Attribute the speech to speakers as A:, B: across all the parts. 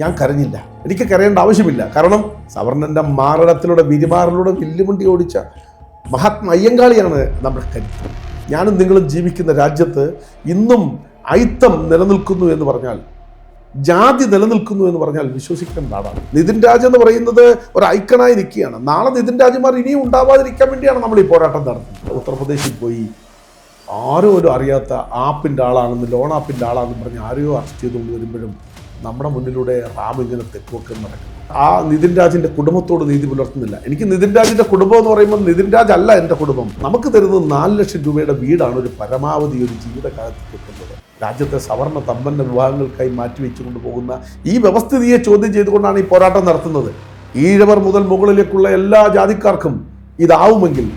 A: ഞാൻ കരഞ്ഞില്ല, എനിക്ക് കരയേണ്ട ആവശ്യമില്ല. കാരണം സവർണന്റെ മാറിടത്തിലൂടെ വിരിമാറിലൂടെ വില്ലുമുണ്ടി ഓടിച്ച മഹാത്മാ അയ്യങ്കാളിയാണ് നമ്മുടെ കരുത്ത്. ഞാനും നിങ്ങളും ജീവിക്കുന്ന രാജ്യത്ത് ഇന്നും അയിത്തം നിലനിൽക്കുന്നു എന്ന് പറഞ്ഞാൽ, ജാതി നിലനിൽക്കുന്നു എന്ന് പറഞ്ഞാൽ വിശ്വസിക്കേണ്ട നാടാണ്. നിതിൻ രാജ് എന്ന് പറയുന്നത് ഒരു ഐക്കണായി നിൽക്കുകയാണ്. നാളെ നിതിൻ രാജുമാർ ഇനിയും ഉണ്ടാവാതിരിക്കാൻ വേണ്ടിയാണ് നമ്മൾ ഈ പോരാട്ടം നടത്തുന്നത്. ഉത്തർപ്രദേശിൽ പോയി ആരോ ഒരു അറിയാത്ത ആപ്പിൻ്റെ ആളാണെന്ന്, ലോൺ ആപ്പിൻ്റെ ആളാണെന്ന് പറഞ്ഞ് ആരെയോ അറസ്റ്റ് ചെയ്തുകൊണ്ട് വരുമ്പോഴും നമ്മുടെ മുന്നിലൂടെ റാം ഇങ്ങനെ തെക്കുവൊക്കെ നടക്കും. ആ നിതിൻ രാജിൻ്റെ കുടുംബത്തോട് നീതി പുലർത്തുന്നില്ല. എനിക്ക് നിതിൻ രാജിൻ്റെ കുടുംബം എന്ന് പറയുമ്പോൾ നിതിൻ രാജ് അല്ല എൻ്റെ കുടുംബം. നമുക്ക് തരുന്നത് 4 ലക്ഷം രൂപയുടെ വീടാണ് ഒരു പരമാവധി ഒരു ജീവിതകാലത്ത് കിട്ടുന്നത്. രാജ്യത്തെ സവർണ സമ്പന്ന വിഭാഗങ്ങൾക്കായി മാറ്റിവെച്ചുകൊണ്ട് പോകുന്ന ഈ വ്യവസ്ഥിതിയെ ചോദ്യം ചെയ്തുകൊണ്ടാണ് ഈ പോരാട്ടം നടത്തുന്നത്. ഈഴവർ മുതൽ മുകളിലേക്കുള്ള എല്ലാ ജാതിക്കാർക്കും ഇതാവുമെങ്കിൽ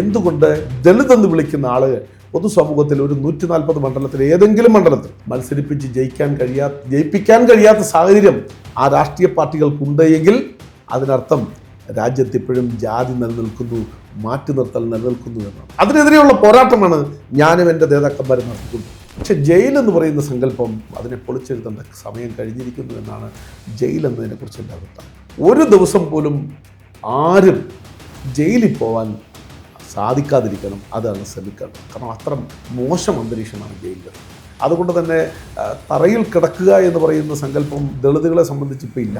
A: എന്തുകൊണ്ട് ദളിത് എന്ന് വിളിക്കുന്ന ആളുകൾ പൊതുസമൂഹത്തിൽ ഒരു 140 മണ്ഡലത്തിൽ ഏതെങ്കിലും മണ്ഡലത്തിൽ മത്സരിപ്പിച്ച് ജയിപ്പിക്കാൻ കഴിയാത്ത സാഹചര്യം ആ രാഷ്ട്രീയ പാർട്ടികൾക്കുണ്ടെങ്കിൽ അതിനർത്ഥം രാജ്യത്ത് ഇപ്പോഴും ജാതി നിലനിൽക്കുന്നു, മാറ്റി നിർത്തൽ നിലനിൽക്കുന്നു എന്നാണ്. അതിനെതിരെയുള്ള പോരാട്ടമാണ് ഞാനും എൻ്റെ നേതാക്കന്മാരും നടത്തിക്കൊണ്ടത്. പക്ഷെ ജയിൽ എന്ന് പറയുന്ന സങ്കല്പം അതിനെ പൊളിച്ചെഴുതേണ്ട സമയം കഴിഞ്ഞിരിക്കുന്നു എന്നാണ് ജയിൽ എന്നതിനെക്കുറിച്ച് എൻ്റെ അഭിപ്രായം. ഒരു ദിവസം പോലും ആരും ജയിലിൽ പോവാൻ സാധിക്കാതിരിക്കണം, അതാണ് ശ്രമിക്കേണ്ടത്. കാരണം അത്ര മോശം അന്തരീക്ഷമാണ് ജയിലിൽ. അതുകൊണ്ട് തന്നെ തറയിൽ കിടക്കുക എന്ന് പറയുന്ന സങ്കല്പം ദളിതുകളെ സംബന്ധിച്ച് ഇപ്പോൾ ഇല്ല.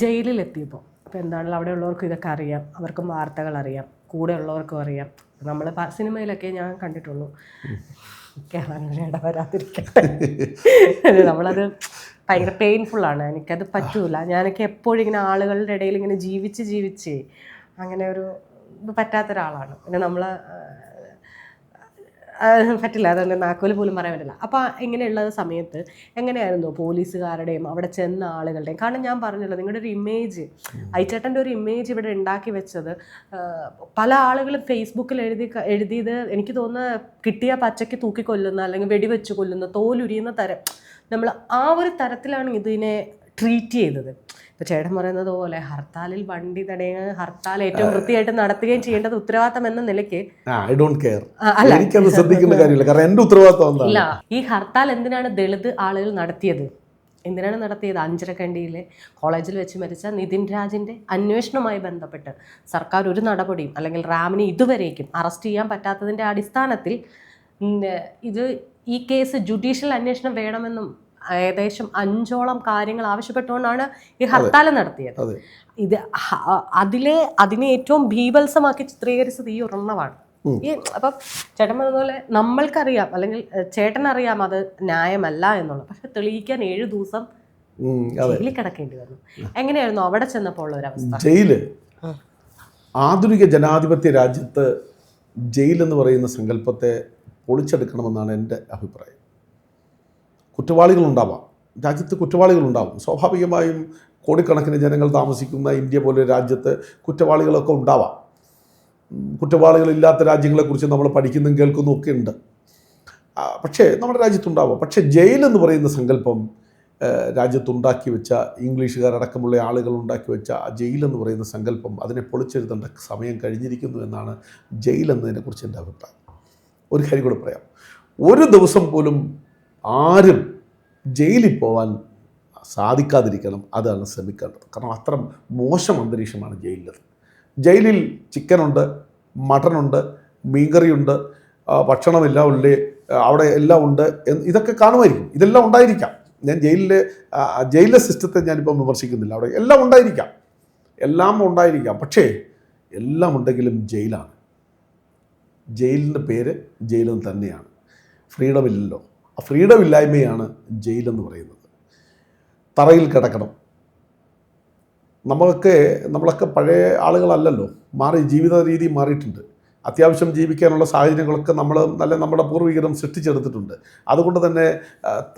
B: ജയിലിലെത്തിയപ്പോൾ ഇപ്പോൾ എന്താണല്ലോ അവിടെ ഉള്ളവർക്ക് ഇതൊക്കെ അറിയാം, അവർക്കും വാർത്തകൾ അറിയാം, കൂടെ ഉള്ളവർക്കും അറിയാം. നമ്മൾ സിനിമയിലൊക്കെ ഞാൻ കണ്ടിട്ടുള്ളൂ, അങ്ങനെ ഇടവരാതിരിക്കട്ടെ. നമ്മളത് ഭയങ്കര പെയിൻഫുള്ളാണ്, എനിക്കത് പറ്റൂല. ഞാനൊക്കെ എപ്പോഴും ഇങ്ങനെ ആളുകളുടെ ഇടയിൽ ഇങ്ങനെ ജീവിച്ച് അങ്ങനെ ഒരു പറ്റാത്ത ഒരാളാണ്. പിന്നെ നമ്മൾ പറ്റില്ല, അതെൻ്റെ നാക്കോൽ പോലും പറയാൻ പറ്റില്ല. അപ്പോൾ ഇങ്ങനെയുള്ള സമയത്ത് എങ്ങനെയായിരുന്നു പോലീസുകാരുടെയും അവിടെ ചെന്ന ആളുകളുടെയും? കാരണം ഞാൻ പറഞ്ഞല്ലോ, നിങ്ങളുടെ ഒരു ഇമേജ്, ഐച്ചേട്ടൻ്റെ ഒരു ഇമേജ് ഇവിടെ ഉണ്ടാക്കി വെച്ചത് പല ആളുകളും ഫേസ്ബുക്കിൽ എഴുതിയത് എനിക്ക് തോന്നുന്ന കിട്ടിയ പച്ചയ്ക്ക് തൂക്കിക്കൊല്ലുന്ന അല്ലെങ്കിൽ വെടിവെച്ച് കൊല്ലുന്ന, തോലുരിയുന്ന തരം, നമ്മൾ ആ ഒരു തരത്തിലാണ് ഇതിനെ ട്രീറ്റ് ചെയ്തത്. ഇപ്പോൾ ചേട്ടൻ പറയുന്നത് പോലെ ഹർത്താലിൽ വണ്ടി തടയുക, ഹർത്താൽ ഏറ്റവും വൃത്തിയായിട്ട് നടത്തുകയും ചെയ്യേണ്ടത് ഉത്തരവാദിത്തം എന്ന നിലയ്ക്ക് ഇല്ല. ഈ ഹർത്താൽ എന്തിനാണ് ദളിത് ആളുകൾ നടത്തിയത്? എന്തിനാണ് നടത്തിയത്? അഞ്ചരക്കണ്ടിയിലെ കോളേജിൽ വെച്ച് മരിച്ച നിതിൻ രാജിൻ്റെ അന്വേഷണവുമായി ബന്ധപ്പെട്ട് സർക്കാർ ഒരു നടപടിയും അല്ലെങ്കിൽ റാമിനെ ഇതുവരേക്കും അറസ്റ്റ് ചെയ്യാൻ പറ്റാത്തതിൻ്റെ അടിസ്ഥാനത്തിൽ ഈ കേസ് ജുഡീഷ്യൽ അന്വേഷണം വേണമെന്നും ഏകദേശം 5ഓളം കാര്യങ്ങൾ ആവശ്യപ്പെട്ടുകൊണ്ടാണ് ഈ ഹർത്താൽ നടത്തിയത്. ഇത് അതിനെ ഏറ്റവും ഭീഭത്സമാക്കി ചിത്രീകരിച്ചത് ഈ ഒരെണ്ണമാണ്. അപ്പം ചേട്ടൻ പറഞ്ഞതുപോലെ നമ്മൾക്കറിയാം, അല്ലെങ്കിൽ ചേട്ടനറിയാം അത് ന്യായമല്ല എന്നുള്ളത്. പക്ഷെ തെളിയിക്കാൻ 7 ദിവസം ജയിലിൽ കിടക്കേണ്ടി വന്നു. എങ്ങനെയായിരുന്നു അവിടെ ചെന്നപ്പോൾ ഉള്ള ഒരു അവസ്ഥ?
A: ജയില് ആധുനിക ജനാധിപത്യ രാജ്യത്ത് ജയിൽ എന്ന് പറയുന്ന സങ്കല്പത്തെ പൊളിച്ചെടുക്കണമെന്നാണ് എൻ്റെ അഭിപ്രായം. കുറ്റവാളികളുണ്ടാവാം, രാജ്യത്ത് കുറ്റവാളികളുണ്ടാവും. സ്വാഭാവികമായും കോടിക്കണക്കിന് ജനങ്ങൾ താമസിക്കുന്ന ഇന്ത്യ പോലെ രാജ്യത്ത് കുറ്റവാളികളൊക്കെ ഉണ്ടാവാം. കുറ്റവാളികളില്ലാത്ത രാജ്യങ്ങളെക്കുറിച്ച് നമ്മൾ പഠിക്കുന്നതും കേൾക്കുന്നതും ഒക്കെ ഉണ്ട്. പക്ഷേ നമ്മുടെ രാജ്യത്തുണ്ടാവാം. പക്ഷേ ജയിലെന്ന് പറയുന്ന സങ്കല്പം രാജ്യത്തുണ്ടാക്കി വെച്ച, ഇംഗ്ലീഷുകാരടക്കമുള്ള ആളുകൾ ഉണ്ടാക്കി വെച്ച ആ ജയിലെന്ന് പറയുന്ന സങ്കല്പം അതിനെ പൊളിച്ചെഴുതേണ്ട സമയം കഴിഞ്ഞിരിക്കുന്നു എന്നാണ് ജയിലെന്നതിനെക്കുറിച്ച് എൻ്റെ അഭിപ്രായം. ഒരു കാര്യം കൂടെ പറയാം, ഒരു ദിവസം പോലും ആരും ജയിലിൽ പോവാൻ സാധിക്കാതിരിക്കണം, അതാണ് ശ്രമിക്കേണ്ടത്. കാരണം അത്ര മോശം അന്തരീക്ഷമാണ് ജയിലിൽ. ജയിലിൽ ചിക്കനുണ്ട്, മട്ടനുണ്ട്, മീൻകറിയുണ്ട്, ഭക്ഷണമെല്ലാം ഉണ്ട്, അവിടെ എല്ലാം ഉണ്ട്, ഇതൊക്കെ കാണുമായിരിക്കും. ഇതെല്ലാം ഉണ്ടായിരിക്കാം. ഞാൻ ജയിലിലെ സിസ്റ്റത്തെ ഞാനിപ്പം വിമർശിക്കുന്നില്ല. അവിടെ എല്ലാം ഉണ്ടായിരിക്കാം. പക്ഷേ എല്ലാം ഉണ്ടെങ്കിലും ജയിലാണ്. ജയിലിൻ്റെ പേര് ജയിലെന്ന് തന്നെയാണ്. ഫ്രീഡം ഇല്ലല്ലോ. ആ ഫ്രീഡം ഇല്ലായ്മയാണ് ജയിലെന്ന് പറയുന്നത്. തറയിൽ കിടക്കണം. നമ്മളൊക്കെ പഴയ ആളുകളല്ലല്ലോ, ജീവിത രീതി മാറിയിട്ടുണ്ട്. അത്യാവശ്യം ജീവിക്കാനുള്ള സാഹചര്യങ്ങളൊക്കെ നമ്മുടെ പൂർവികരും സൃഷ്ടിച്ചെടുത്തിട്ടുണ്ട്. അതുകൊണ്ട് തന്നെ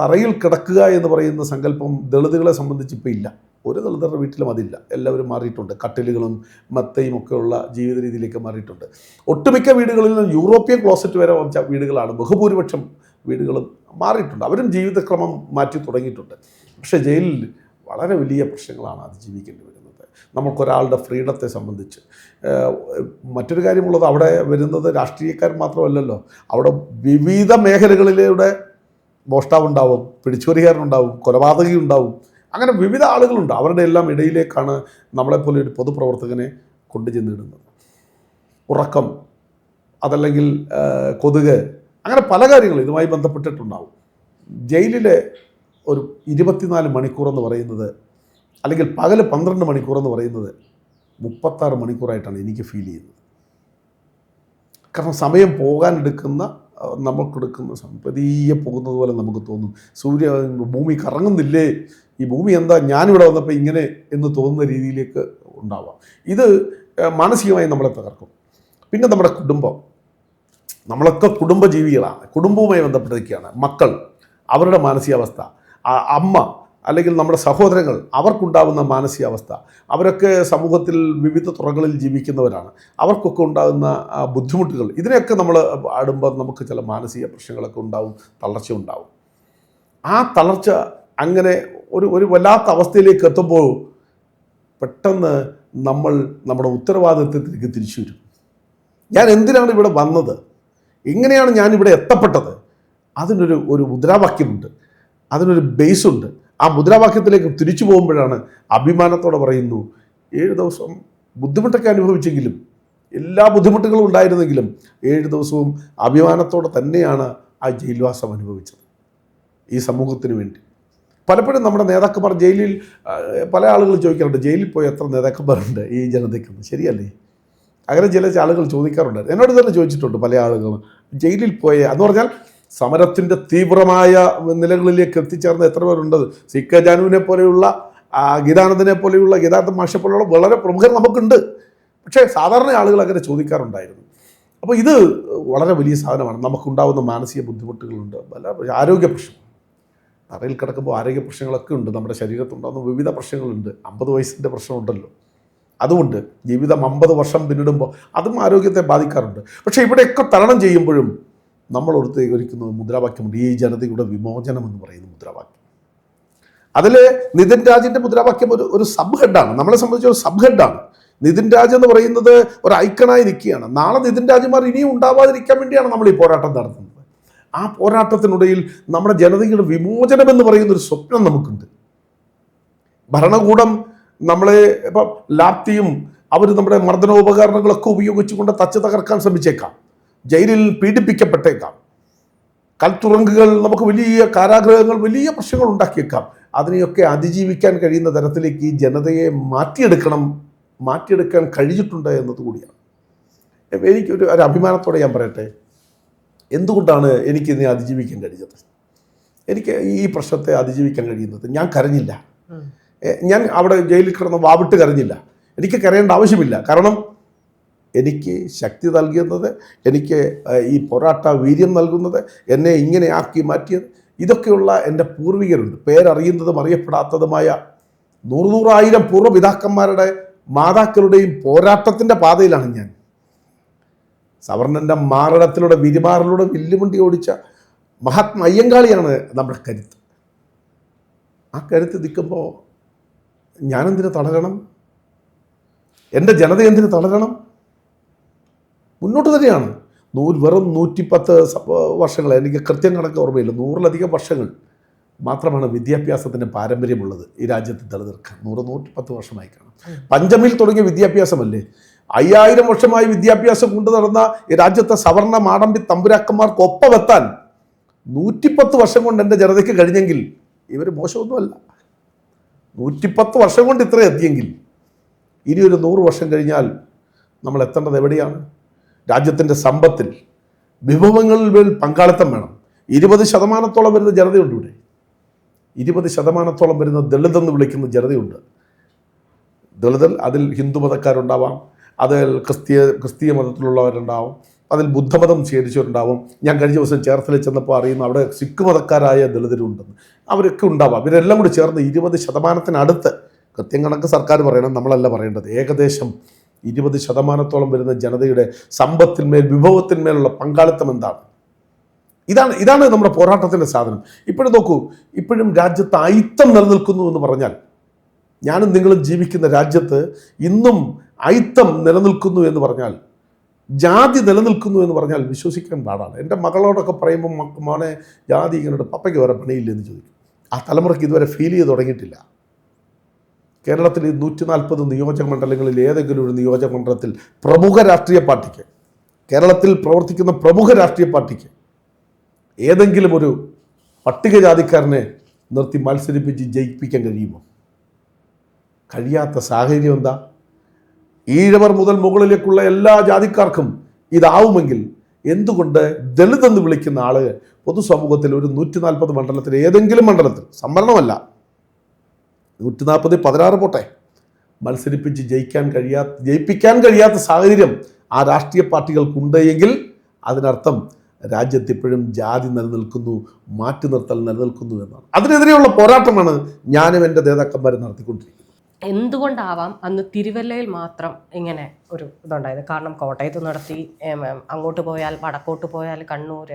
A: തറയിൽ കിടക്കുക എന്ന് പറയുന്ന സങ്കല്പം ദളിതുകളെ സംബന്ധിച്ച് ഇപ്പോൾ ഇല്ല. ഒരു ദളിതരുടെ വീട്ടിലും അതില്ല. എല്ലാവരും മാറിയിട്ടുണ്ട്. കട്ടിലുകളും മെത്തയും ഒക്കെയുള്ള ജീവിത രീതിയിലേക്ക് മാറിയിട്ടുണ്ട്. ഒട്ടുമിക്ക വീടുകളിലും യൂറോപ്യൻ ക്ലോസറ്റ് വരെ വച്ച വീടുകളാണ്. ബഹുഭൂരിപക്ഷം വീടുകളും മാറിയിട്ടുണ്ട്. അവരും ജീവിതക്രമം മാറ്റി തുടങ്ങിയിട്ടുണ്ട്. പക്ഷേ ജയിലിൽ വളരെ വലിയ പ്രശ്നങ്ങളാണ് അതിജീവിക്കേണ്ടി വരുന്നത്. നമുക്കൊരാളുടെ ഫ്രീഡത്തെ സംബന്ധിച്ച് മറ്റൊരു കാര്യമുള്ളത്, അവിടെ വരുന്നത് രാഷ്ട്രീയക്കാർ മാത്രമല്ലല്ലോ. അവിടെ വിവിധ മേഖലകളിലൂടെ മോഷ്ടാവുണ്ടാവും, പിടിച്ചുപറിക്കാരനുണ്ടാവും, കൊലപാതകി ഉണ്ടാവും. അങ്ങനെ വിവിധ ആളുകളുണ്ട്. അവരുടെ എല്ലാം ഇടയിലേക്കാണ് നമ്മളെപ്പോലെ ഒരു പൊതുപ്രവർത്തകനെ കൊണ്ടു ചെന്നിടുന്നത്. ഉറക്കം, അതല്ലെങ്കിൽ കൊതുക്, അങ്ങനെ പല കാര്യങ്ങളും ഇതുമായി ബന്ധപ്പെട്ടിട്ടുണ്ടാവും. ജയിലിലെ ഒരു 24 മണിക്കൂർ എന്ന് പറയുന്നത്, അല്ലെങ്കിൽ പകൽ 12 മണിക്കൂർ എന്ന് പറയുന്നത് 36 മണിക്കൂറായിട്ടാണ് എനിക്ക് ഫീൽ ചെയ്യുന്നത്. കാരണം സമയം പോകാനെടുക്കുന്ന, നമുക്കെടുക്കുന്ന പതിയെ പോകുന്നത് പോലെ നമുക്ക് തോന്നും. ഭൂമി കറങ്ങുന്നില്ലേ, ഈ ഭൂമി എന്താ ഞാനിവിടെ വന്നപ്പോൾ ഇങ്ങനെ എന്ന് തോന്നുന്ന രീതിയിലേക്ക് ഉണ്ടാവാം. ഇത് മാനസികമായി നമ്മളെ തകർക്കും. പിന്നെ നമ്മുടെ കുടുംബം, നമ്മളൊക്കെ കുടുംബജീവികളാണ്, കുടുംബവുമായി ബന്ധപ്പെട്ടിരിക്കുകയാണ്. മക്കൾ, അവരുടെ മാനസികാവസ്ഥ, അമ്മ അല്ലെങ്കിൽ നമ്മുടെ സഹോദരങ്ങൾ, അവർക്കുണ്ടാകുന്ന മാനസികാവസ്ഥ, അവരൊക്കെ സമൂഹത്തിൽ വിവിധ തുറകളിൽ ജീവിക്കുന്നവരാണ്, അവർക്കൊക്കെ ഉണ്ടാകുന്ന ബുദ്ധിമുട്ടുകൾ, ഇതിനെയൊക്കെ നമ്മൾ ആടുമ്പോൾ നമുക്ക് ചില മാനസിക പ്രശ്നങ്ങളൊക്കെ ഉണ്ടാവും, തളർച്ച ഉണ്ടാവും. ആ തളർച്ച അങ്ങനെ ഒരു വല്ലാത്ത അവസ്ഥയിലേക്ക് എത്തുമ്പോൾ പെട്ടെന്ന് നമ്മൾ നമ്മുടെ ഉത്തരവാദിത്വത്തിലേക്ക് തിരിച്ചു വരും. ഞാൻ എന്തിനാണ് ഇവിടെ വന്നത്, എങ്ങനെയാണ് ഞാനിവിടെ എത്തപ്പെട്ടത്, അതിനൊരു മുദ്രാവാക്യമുണ്ട്, അതിനൊരു ബേസുണ്ട്. ആ മുദ്രാവാക്യത്തിലേക്ക് തിരിച്ചു പോകുമ്പോഴാണ് അഭിമാനത്തോടെ പറയുന്നു, 7 ദിവസം ബുദ്ധിമുട്ടൊക്കെ അനുഭവിച്ചെങ്കിലും, എല്ലാ ബുദ്ധിമുട്ടുകളും ഉണ്ടായിരുന്നെങ്കിലും 7 ദിവസവും അഭിമാനത്തോടെ തന്നെയാണ് ആ ജയിൽവാസം അനുഭവിച്ചത് ഈ സമൂഹത്തിന് വേണ്ടി. പലപ്പോഴും നമ്മുടെ നേതാക്കന്മാർ ജയിലിൽ, പല ആളുകൾ ചോദിക്കാറുണ്ട്, ജയിലിൽ പോയി എത്ര നേതാക്കന്മാരുണ്ട് ഈ ജനതയ്ക്കെന്ന്. ശരിയല്ലേ? അങ്ങനെ ചില ആളുകൾ ചോദിക്കാറുണ്ട്. എന്നോട് തന്നെ ചോദിച്ചിട്ടുണ്ട് പല ആളുകളും, ജയിലിൽ പോയ എന്ന് പറഞ്ഞാൽ സമരത്തിൻ്റെ തീവ്രമായ നിലകളിലേക്ക് എത്തിച്ചേർന്ന എത്ര പേരുണ്ട്. സിക്ക ജാനുവിനെ പോലെയുള്ള, ഗീതാനന്ദനെ പോലെയുള്ള, ഗീതാനന്ദ മാഷെ പോലെയുള്ള വളരെ പ്രമുഖർ നമുക്കുണ്ട്. പക്ഷേ സാധാരണ ആളുകൾ അങ്ങനെ ചോദിക്കാറുണ്ടായിരുന്നു. അപ്പോൾ ഇത് വളരെ വലിയ സാധനമാണ്. നമുക്കുണ്ടാകുന്ന മാനസിക ബുദ്ധിമുട്ടുകളുണ്ട്, പല ആരോഗ്യ പ്രശ്നം, തറയിൽ കിടക്കുമ്പോൾ ആരോഗ്യ പ്രശ്നങ്ങളൊക്കെ ഉണ്ട്. നമ്മുടെ ശരീരത്തുണ്ടാകുന്ന വിവിധ പ്രശ്നങ്ങളുണ്ട്. 50 വയസ്സിൻ്റെ പ്രശ്നമുണ്ടല്ലോ, അതുകൊണ്ട് ജീവിതം 50 വർഷം പിന്നിടുമ്പോൾ അതും ആരോഗ്യത്തെ ബാധിക്കാറുണ്ട്. പക്ഷേ ഇവിടെയൊക്കെ തരണം ചെയ്യുമ്പോഴും നമ്മൾ ഒരിക്കുന്ന മുദ്രാവാക്യമുണ്ട്, ഈ ജനതയുടെ വിമോചനം എന്ന് പറയുന്ന മുദ്രാവാക്യം. അതിൽ നിതിൻ രാജിൻ്റെ മുദ്രാവാക്യം ഒരു സബ് ഹെഡാണ്, നമ്മളെ സംബന്ധിച്ച് ഒരു സബ് ഹെഡാണ്. നിതിൻ രാജ് എന്ന് പറയുന്നത് ഒരു ഐക്കണായി നിൽക്കുകയാണ്. നാളെ നിതിൻ രാജുമാർ ഇനിയും ഉണ്ടാവാതിരിക്കാൻ വേണ്ടിയാണ് നമ്മൾ ഈ പോരാട്ടം നടത്തുന്നത്. ആ പോരാട്ടത്തിനിടയിൽ നമ്മുടെ ജനതയുടെ വിമോചനം എന്ന് പറയുന്നൊരു സ്വപ്നം നമുക്കുണ്ട്. ഭരണകൂടം നമ്മളെ ഇപ്പം ലാപ്തിയും അവർ നമ്മുടെ മർദ്ദനോപകരണങ്ങളൊക്കെ ഉപയോഗിച്ചുകൊണ്ട് തച്ച് തകർക്കാൻ ശ്രമിച്ചേക്കാം, ജയിലിൽ പീഡിപ്പിക്കപ്പെട്ടേക്കാം, കൽത്തുറങ്കുകൾ, നമുക്ക് വലിയ കാരാഗ്രഹങ്ങൾ, വലിയ പ്രശ്നങ്ങൾ ഉണ്ടാക്കിയേക്കാം. അതിനെയൊക്കെ അതിജീവിക്കാൻ കഴിയുന്ന തരത്തിലേക്ക് ഈ ജനതയെ മാറ്റിയെടുക്കാൻ കഴിഞ്ഞിട്ടുണ്ട് എന്നതുകൂടിയാണ്. എനിക്കൊരു അഭിമാനത്തോടെ ഞാൻ പറയട്ടെ, എന്തുകൊണ്ടാണ് എനിക്ക് ഇതിനെ അതിജീവിക്കാൻ കഴിഞ്ഞത്, എനിക്ക് ഈ പ്രശ്നത്തെ അതിജീവിക്കാൻ കഴിയുന്നത്? ഞാൻ കരഞ്ഞില്ല, ഞാൻ അവിടെ ജയിലിൽ കിടന്ന് വാവിട്ട് കരഞ്ഞില്ല. എനിക്ക് കരയേണ്ട ആവശ്യമില്ല. കാരണം എനിക്ക് ശക്തി നൽകുന്നത്, എനിക്ക് ഈ പോരാട്ട വീര്യം നൽകുന്നത്, എന്നെ ഇങ്ങനെ ആക്കി മാറ്റിയത്, ഇതൊക്കെയുള്ള എൻ്റെ പൂർവികരുണ്ട്. പേരറിയുന്നതും അറിയപ്പെടാത്തതുമായ 100,000 പൂർവ്വപിതാക്കന്മാരുടെ മാതാക്കളുടെയും പോരാട്ടത്തിൻ്റെ പാതയിലാണ് ഞാൻ. സവർണൻ്റെ മാറിടത്തിലൂടെ വിരിമാറിലൂടെ വില്ലുമുണ്ടി ഓടിച്ച മഹാത്മാ അയ്യങ്കാളിയാണ് നമ്മുടെ കരുത്ത്. ആ കരുത്ത് നിൽക്കുമ്പോൾ ഞാനെന്തിനു തളരണം? എൻ്റെ ജനത എന്തിനു തളരണം? മുന്നോട്ട് തന്നെയാണ്. വെറും 110 വർഷങ്ങൾ, എനിക്ക് കൃത്യം കണക്ക് ഓർമ്മയില്ല, 100-ലധികം വർഷങ്ങൾ മാത്രമാണ് വിദ്യാഭ്യാസത്തിൻ്റെ പാരമ്പര്യമുള്ളത് ഈ രാജ്യത്ത് ദളിതർക്ക്. 110 വർഷമായി കാണും. പഞ്ചമിൽ തുടങ്ങിയ വിദ്യാഭ്യാസമല്ലേ? 5000 വർഷമായി വിദ്യാഭ്യാസം കൊണ്ടു നടന്ന ഈ രാജ്യത്തെ സവർണ മാടമ്പി തമ്പുരാക്കന്മാർക്ക് ഒപ്പമെത്താൻ 110 വർഷം കൊണ്ട് എൻ്റെ ജനതയ്ക്ക് കഴിഞ്ഞെങ്കിൽ ഇവർ മോശമൊന്നുമല്ല. 110 വർഷം കൊണ്ട് ഇത്ര എത്തിയെങ്കിൽ ഇനി ഒരു 100 വർഷം കഴിഞ്ഞാൽ നമ്മൾ എത്തേണ്ടത് എവിടെയാണ്? രാജ്യത്തിൻ്റെ സമ്പത്തിൽ, വിഭവങ്ങളിൽ മേൽ പങ്കാളിത്തം വേണം. 20% വരുന്ന ജനതയുണ്ട് ഇവിടെ. 20% വരുന്ന ദളിതെന്ന് വിളിക്കുന്ന ജനതയുണ്ട്. ദളിതർ, അതിൽ ഹിന്ദു മതക്കാരുണ്ടാവാം, അതിൽ ക്രിസ്തീയ മതത്തിലുള്ളവരുണ്ടാവും, അതിൽ ബുദ്ധമതം സ്വീകരിച്ചവരുണ്ടാവും. ഞാൻ കഴിഞ്ഞ ദിവസം ചേർത്തലയിൽ ചെന്നപ്പോൾ അറിയുന്നു അവിടെ സിഖ് മതക്കാരായ ദളിതരുണ്ടെന്ന്. അവരൊക്കെ ഉണ്ടാവാം. ഇവരെല്ലാം കൂടി ചേർന്ന് 20%-അടുത്ത്, കൃത്യം കണക്ക് സർക്കാർ പറയണം, നമ്മളല്ല പറയേണ്ടത്, ഏകദേശം 20% വരുന്ന ജനതയുടെ സമ്പത്തിന്മേൽ, വിഭവത്തിന്മേലുള്ള പങ്കാളിത്തം എന്താണ്? ഇതാണ് നമ്മുടെ പോരാട്ടത്തിൻ്റെ സാധനം. ഇപ്പോഴും നോക്കൂ, ഇപ്പോഴും രാജ്യത്ത് അയിത്തം നിലനിൽക്കുന്നു എന്ന് പറഞ്ഞാൽ, ഞാനും നിങ്ങളും ജീവിക്കുന്ന രാജ്യത്ത് ഇന്നും അയിത്തം നിലനിൽക്കുന്നു എന്ന് പറഞ്ഞാൽ, ജാതി നിലനിൽക്കുന്നു എന്ന് പറഞ്ഞാൽ വിശ്വസിക്കാൻ പാടാണ്. എൻ്റെ മകളോടൊക്കെ പറയുമ്പോൾ, മോനെ ജാതി ഇങ്ങനെ പപ്പയ്ക്ക് വേറെ പണിയില്ലെന്ന് ചോദിക്കും. ആ തലമുറയ്ക്ക് ഇതുവരെ ഫീൽ ചെയ്ത് തുടങ്ങിയിട്ടില്ല. കേരളത്തിൽ ഈ 140 നിയോജക മണ്ഡലങ്ങളിൽ ഏതെങ്കിലും ഒരു നിയോജക മണ്ഡലത്തിൽ പ്രമുഖ രാഷ്ട്രീയ പാർട്ടിക്ക്, കേരളത്തിൽ പ്രവർത്തിക്കുന്ന പ്രമുഖ രാഷ്ട്രീയ പാർട്ടിക്ക് ഏതെങ്കിലും ഒരു പട്ടികജാതിക്കാരനെ നിർത്തി മത്സരിപ്പിച്ച് ജയിപ്പിക്കാൻ കഴിയുമോ? കഴിയാത്ത സാഹചര്യം എന്താ? ഈഴവർ മുതൽ മുകളിലേക്കുള്ള എല്ലാ ജാതിക്കാർക്കും ഇതാവുമെങ്കിൽ എന്തുകൊണ്ട് ദളിത് എന്ന് വിളിക്കുന്ന ആളുകൾ പൊതുസമൂഹത്തിൽ ഒരു 140 മണ്ഡലത്തിൽ ഏതെങ്കിലും മണ്ഡലത്തിൽ, സംവരണമല്ല, 140 16 പോട്ടെ, മത്സരിപ്പിച്ച് ജയിപ്പിക്കാൻ കഴിയാത്ത സാഹചര്യം ആ രാഷ്ട്രീയ പാർട്ടികൾക്കുണ്ടെങ്കിൽ അതിനർത്ഥം രാജ്യത്ത് ഇപ്പോഴും ജാതി നിലനിൽക്കുന്നു, മാറ്റി നിർത്തൽ നിലനിൽക്കുന്നു എന്നാണ്. അതിനെതിരെയുള്ള പോരാട്ടമാണ് ഞാനും എൻ്റെ നേതാക്കന്മാരും നടത്തിക്കൊണ്ടിരിക്കുന്നത്.
B: എന്തുകൊണ്ടാവാം അന്ന് തിരുവല്ലയിൽ മാത്രം ഇങ്ങനെ ഒരു ഇതുണ്ടായത്? കാരണം കോട്ടയത്ത് നടത്തി, അങ്ങോട്ട് പോയാൽ വടക്കോട്ട് പോയാൽ കണ്ണൂർ,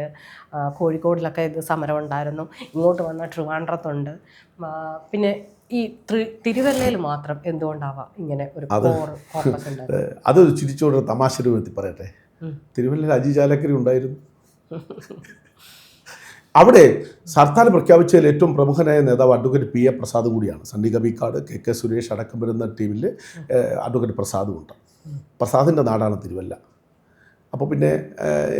B: കോഴിക്കോടിലൊക്കെ ഇത് സമരം ഉണ്ടായിരുന്നു, ഇങ്ങോട്ട് വന്ന ട്രിവാൻഡ്രത്തുണ്ട്. പിന്നെ ഈ തിരുവല്ലയിൽ മാത്രം എന്തുകൊണ്ടാവാം ഇങ്ങനെ ഒരു കോർപ്പസ് ഉണ്ടായത്?
A: അത് ചിരിച്ചോട് തമാശ രൂപത്തിൽ പറയട്ടെ. തിരുവല്ലയിൽ അജി ചാലക്കരി ഉണ്ടായിരുന്നു. അവിടെ ഹർത്താൽ പ്രഖ്യാപിച്ചതിൽ ഏറ്റവും പ്രമുഖനായ നേതാവ് അഡ്വക്കേറ്റ് പി എ പ്രസാദ് കൂടിയാണ്. സണ്ണി കബീക്കാട്, കെ സുരേഷ് അടക്കം വരുന്ന ടീമിൽ അഡ്വക്കേറ്റ് പ്രസാദും ഉണ്ട്. പ്രസാദിൻ്റെ നാടാണ് തിരുവല്ല. അപ്പോൾ പിന്നെ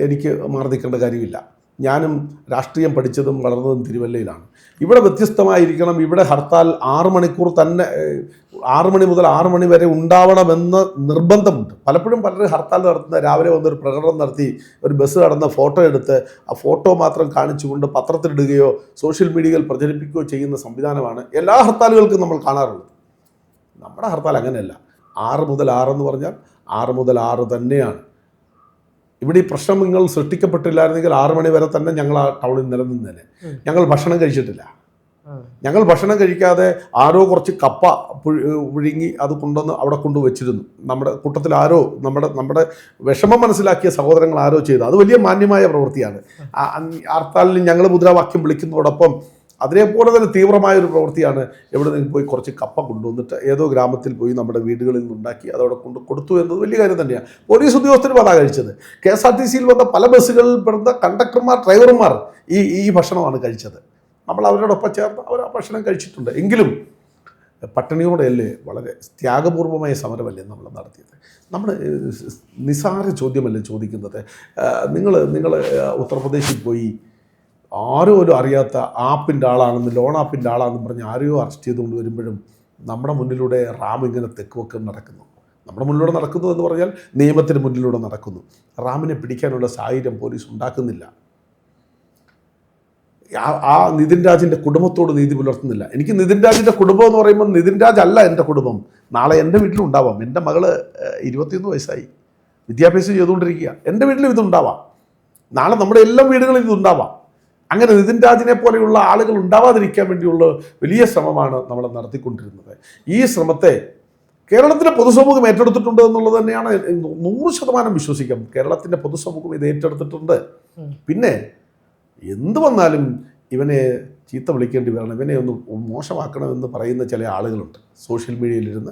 A: എനിക്ക് മാറി നിൽക്കേണ്ട കാര്യമില്ല. ഞാനും രാഷ്ട്രീയം പഠിച്ചതും വളർന്നതും തിരുവല്ലയിലാണ്. ഇവിടെ വ്യത്യസ്തമായിരിക്കണം. ഇവിടെ ഹർത്താൽ 6 മണിക്കൂർ തന്നെ, 6 മണി മുതൽ 6 മണി വരെ ഉണ്ടാവണമെന്ന് നിർബന്ധമുണ്ട്. പലപ്പോഴും പലരും ഹർത്താൽ നടത്തുന്ന രാവിലെ വന്നൊരു പ്രകടനം നടത്തി ഒരു ബസ് കടന്ന ഫോട്ടോ എടുത്ത് ആ ഫോട്ടോ മാത്രം കാണിച്ചുകൊണ്ട് പത്രത്തിലിടുകയോ സോഷ്യൽ മീഡിയയിൽ പ്രചരിപ്പിക്കുകയോ ചെയ്യുന്ന സംവിധാനമാണ് എല്ലാ ഹർത്താലുകൾക്കും നമ്മൾ കാണാറുള്ളത്. നമ്മുടെ ഹർത്താൽ അങ്ങനെയല്ല. 6 മുതൽ 6 എന്ന് പറഞ്ഞാൽ 6 മുതൽ 6 തന്നെയാണ്. ഇവിടെ ഈ പ്രശ്നം നിങ്ങൾ സൃഷ്ടിക്കപ്പെട്ടില്ലായിരുന്നെങ്കിൽ 6 മണി വരെ തന്നെ ഞങ്ങൾ ആ ടൗണിൽ നിലനിന്നേനെ. ഞങ്ങൾ ഭക്ഷണം കഴിച്ചിട്ടില്ല. ഞങ്ങൾ ഭക്ഷണം കഴിക്കാതെ ആരോ കുറച്ച് കപ്പ പുഴുങ്ങി അത് കൊണ്ടുവന്ന് അവിടെ കൊണ്ടുവച്ചിരുന്നു. നമ്മുടെ കൂട്ടത്തിൽ ആരോ, നമ്മുടെ വിഷമം മനസ്സിലാക്കിയ സഹോദരങ്ങൾ ആരോ ചെയ്തു. അത് വലിയ മാന്യമായ പ്രവൃത്തിയാണ്. ഹർത്താലിൽ ഞങ്ങൾ മുദ്രാവാക്യം വിളിക്കുന്നതോടൊപ്പം അതേപോലെ തന്നെ തീവ്രമായ ഒരു പ്രവൃത്തിയാണ് എവിടെ നിന്ന് പോയി കുറച്ച് കപ്പ കൊണ്ടുവന്നിട്ട് ഏതോ ഗ്രാമത്തിൽ പോയി നമ്മുടെ വീടുകളിൽ നിന്നുണ്ടാക്കി അതവിടെ കൊണ്ട് കൊടുത്തു എന്നത് വലിയ കാര്യം തന്നെയാണ്. പോലീസ് ഉദ്യോഗസ്ഥരും അതാ കഴിച്ചത്. KSRTCയിൽ വന്ന പല ബസ്സുകളിൽ പെടുന്ന കണ്ടക്ടർമാർ, ഡ്രൈവർമാർ ഈ ഭക്ഷണമാണ് കഴിച്ചത്. നമ്മൾ അവരോടൊപ്പം ചേർന്ന് അവർ ആ ഭക്ഷണം കഴിച്ചിട്ടുണ്ട്. എങ്കിലും പട്ടിണിയോടെയല്ലേ, വളരെ ത്യാഗപൂർവമായ സമരമല്ലേ നമ്മൾ നടത്തിയത്? നമ്മൾ നിസാര ചോദ്യമല്ലേ ചോദിക്കുന്നത്? നിങ്ങൾ ഉത്തർപ്രദേശിൽ പോയി ആരോ ഒരു അറിയാത്ത ആപ്പിൻ്റെ ആളാണെന്ന്, ലോൺ ആപ്പിൻ്റെ ആളാണെന്ന് പറഞ്ഞ് ആരെയോ അറസ്റ്റ് ചെയ്തുകൊണ്ട് വരുമ്പോഴും നമ്മുടെ മുന്നിലൂടെ റാം ഇങ്ങനെ തെക്കുവക്കം നടക്കുന്നു. നമ്മുടെ മുന്നിലൂടെ നടക്കുന്നു എന്ന് പറഞ്ഞാൽ നിയമത്തിന് മുന്നിലൂടെ നടക്കുന്നു. റാമിനെ പിടിക്കാനുള്ള സാഹചര്യം പോലീസ് ഉണ്ടാക്കുന്നില്ല. ആ നിതിൻ രാജിൻ്റെ കുടുംബത്തോട് നീതി പുലർത്തുന്നില്ല. എനിക്ക് നിതിൻ രാജിൻ്റെ കുടുംബം എന്ന് പറയുമ്പോൾ നിതിൻ രാജ് അല്ല എൻ്റെ കുടുംബം. നാളെ എൻ്റെ വീട്ടിലുണ്ടാവാം. എൻ്റെ മകള് 21 വയസ്സായി, വിദ്യാഭ്യാസം ചെയ്തുകൊണ്ടിരിക്കുക. എൻ്റെ വീട്ടിലും ഇതുണ്ടാവാം. നാളെ നമ്മുടെ എല്ലാ വീടുകളിലും ഇതുണ്ടാവാം. അങ്ങനെ നിതിൻ രാജിനെ പോലെയുള്ള ആളുകൾ ഉണ്ടാവാതിരിക്കാൻ വേണ്ടിയുള്ള വലിയ ശ്രമമാണ് നമ്മൾ നടത്തിക്കൊണ്ടിരുന്നത്. ഈ ശ്രമത്തെ കേരളത്തിലെ പൊതുസമൂഹം ഏറ്റെടുത്തിട്ടുണ്ട് എന്നുള്ളത് തന്നെയാണ് 100% വിശ്വസിക്കാം. കേരളത്തിൻ്റെ പൊതുസമൂഹം ഇത് ഏറ്റെടുത്തിട്ടുണ്ട്. പിന്നെ എന്ത് വന്നാലും ഇവനെ ചീത്ത വിളിക്കേണ്ടി വരണം, ഇവനെ ഒന്ന് മോശമാക്കണമെന്ന് പറയുന്ന ചില ആളുകളുണ്ട്. സോഷ്യൽ മീഡിയയിലിരുന്ന്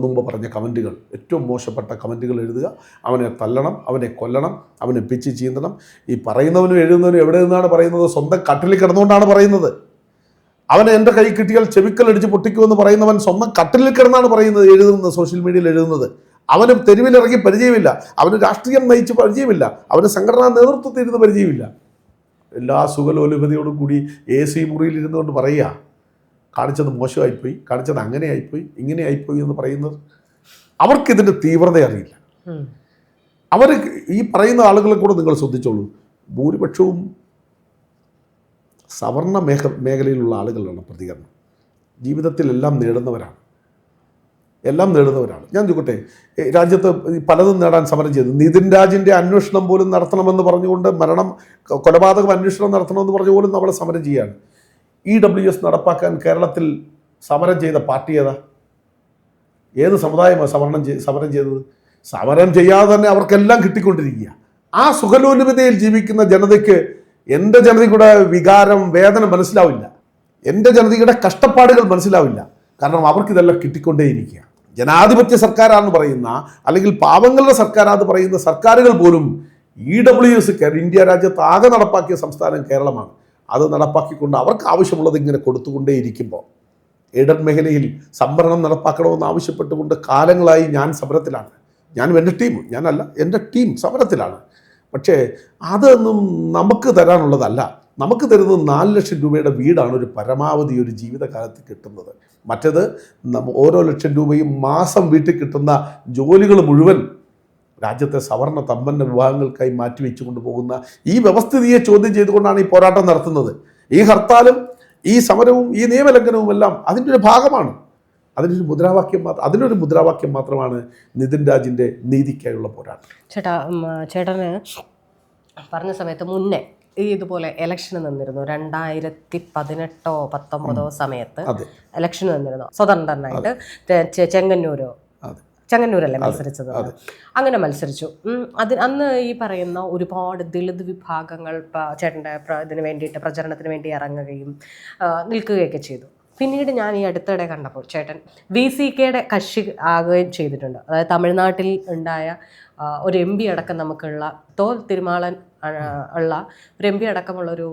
A: മുമ്പ് പറഞ്ഞ കമൻറ്റുകൾ, ഏറ്റവും മോശപ്പെട്ട കമൻറ്റുകൾ എഴുതുക, അവനെ തല്ലണം, അവനെ കൊല്ലണം, അവനെ പിച്ച് ചീന്തണം. ഈ പറയുന്നവനും എഴുതുന്നവനും എവിടെ നിന്നാണ് പറയുന്നത്? സ്വന്തം കട്ടിലിൽ കിടന്നുകൊണ്ടാണ് പറയുന്നത്. അവനെ എൻ്റെ കൈ കിട്ടിയാൽ ചെവിക്കലടിച്ച് പൊട്ടിക്കുമെന്ന് പറയുന്നവൻ സ്വന്തം കട്ടിലിൽ കിടന്നാണ് പറയുന്നത്, എഴുതുന്നത്, സോഷ്യൽ മീഡിയയിൽ എഴുതുന്നത്. അവന് തെരുവിലിറങ്ങി പരിചയമില്ല, അവന് രാഷ്ട്രീയം നയിച്ച് പരിചയമില്ല, അവന് സംഘടനാ നേതൃത്വത്തിൽ ഇരുന്ന് പരിചയമില്ല. എല്ലാ സുഖലോലുപതയോടും കൂടി AC മുറിയിൽ ഇരുന്നുകൊണ്ട് പറയുക, കാണിച്ചത് മോശമായിപ്പോയി, കാണിച്ചത് അങ്ങനെയായിപ്പോയി, ഇങ്ങനെയായിപ്പോയി എന്ന് പറയുന്നത്. അവർക്കിതിൻ്റെ തീവ്രത അറിയില്ല. അവർ ഈ പറയുന്ന ആളുകളെ കൂടെ നിങ്ങൾ ശ്രദ്ധിച്ചോളൂ. ഭൂരിപക്ഷവും സവർണ മേഖലയിലുള്ള ആളുകളാണ് പ്രതികരണം. ജീവിതത്തിൽ എല്ലാം നേടുന്നവരാണ്. ഞാൻ ചോദിക്കട്ടെ, രാജ്യത്ത് പലതും നേടാൻ സമരം ചെയ്തു. നിതിൻ രാജിൻ്റെ അന്വേഷണം പോലും നടത്തണമെന്ന് പറഞ്ഞുകൊണ്ട്, കൊലപാതകം അന്വേഷണം നടത്തണമെന്ന് പറഞ്ഞു പോലും നമ്മൾ സമരം ചെയ്യുകയാണ്. EWS നടപ്പാക്കാൻ കേരളത്തിൽ സമരം ചെയ്ത പാർട്ടി ഏതാ? ഏത് സമുദായമാണ് സമരം ചെയ്തത്? സമരം ചെയ്യാതെ തന്നെ അവർക്കെല്ലാം കിട്ടിക്കൊണ്ടിരിക്കുക. ആ സുഖലോലുപതയിൽ ജീവിക്കുന്ന ജനതയ്ക്ക്, എൻ്റെ ജനതയുടെ വികാരം, വേദന മനസ്സിലാവില്ല. എൻ്റെ ജനതയുടെ കഷ്ടപ്പാടുകൾ മനസ്സിലാവില്ല. കാരണം അവർക്കിതെല്ലാം കിട്ടിക്കൊണ്ടേയിരിക്കുക. ജനാധിപത്യ സർക്കാരാണെന്ന് പറയുന്ന, അല്ലെങ്കിൽ പാവങ്ങളുടെ സർക്കാരാണെന്ന് പറയുന്ന സർക്കാരുകൾ പോലും EWS ഇന്ത്യ രാജ്യത്ത് ആകെ നടപ്പാക്കിയ സംസ്ഥാനം കേരളമാണ്. അത് നടപ്പാക്കിക്കൊണ്ട് അവർക്ക് ആവശ്യമുള്ളത് ഇങ്ങനെ കൊടുത്തുകൊണ്ടേയിരിക്കുമ്പോൾ എയ്ഡഡ് മേഖലയിൽ സംവരണം നടപ്പാക്കണമെന്ന് ആവശ്യപ്പെട്ടുകൊണ്ട് കാലങ്ങളായി ഞാൻ സമരത്തിലാണ്. ഞാനും എൻ്റെ ടീം, ഞാനല്ല, എൻ്റെ ടീം സമരത്തിലാണ്. പക്ഷേ അതൊന്നും നമുക്ക് തരാനുള്ളതല്ല. നമുക്ക് തരുന്നത് 4 ലക്ഷം രൂപയുടെ വീടാണ് ഒരു പരമാവധി ഒരു ജീവിതകാലത്ത് കിട്ടുന്നത്. മറ്റേത് ഓരോ ലക്ഷം രൂപയും മാസം വീട്ടിൽ കിട്ടുന്ന ജോലികൾ മുഴുവൻ രാജ്യത്തെ സവർണ സമ്പന്ന വിഭാഗങ്ങൾക്കായി മാറ്റിവെച്ചു കൊണ്ടുപോകുന്ന ഈ വ്യവസ്ഥിതിയെ ചോദ്യം ചെയ്തുകൊണ്ടാണ് ഈ പോരാട്ടം നടത്തുന്നത്. ഈ ഹർത്താലും ഈ സമരവും ഈ നിയമലംഘനവും എല്ലാം അതിൻ്റെ ഒരു ഭാഗമാണ്. അതിനൊരു മുദ്രാവാക്യം മാത്രമാണ് നിതിൻ രാജിൻ്റെ നീതിക്കായുള്ള പോരാട്ടം.
B: ചേട്ടന് പറഞ്ഞ സമയത്ത് മുന്നേ ഇതുപോലെ ഇലക്ഷന് നിന്നിരുന്നു. 2018-19 സമയത്ത് ഇലക്ഷന് നിന്നിരുന്നു സ്വതന്ത്രനായിട്ട്. ചെങ്ങന്നൂരല്ലേ മത്സരിച്ചത്? അങ്ങനെ മത്സരിച്ചു. അന്ന് ഈ പറയുന്ന ഒരുപാട് ദളിത് വിഭാഗങ്ങൾ ചേട്ടൻ്റെ ഇതിന് വേണ്ടിയിട്ട് പ്രചരണത്തിന് വേണ്ടി ഇറങ്ങുകയും നിൽക്കുകയൊക്കെ ചെയ്തു. പിന്നീട് ഞാൻ ഈ അടുത്തിടെ കണ്ടപ്പോൾ ചേട്ടൻ VCKയുടെ കക്ഷി ആകുകയും ചെയ്തിട്ടുണ്ട്. അതായത് തമിഴ്നാട്ടിൽ ഉണ്ടായ ഒരു MP അടക്കം നമുക്കുള്ള തോൽ തിരുമാളൻ ഉള്ള ഒരു MP അടക്കമുള്ളൊരു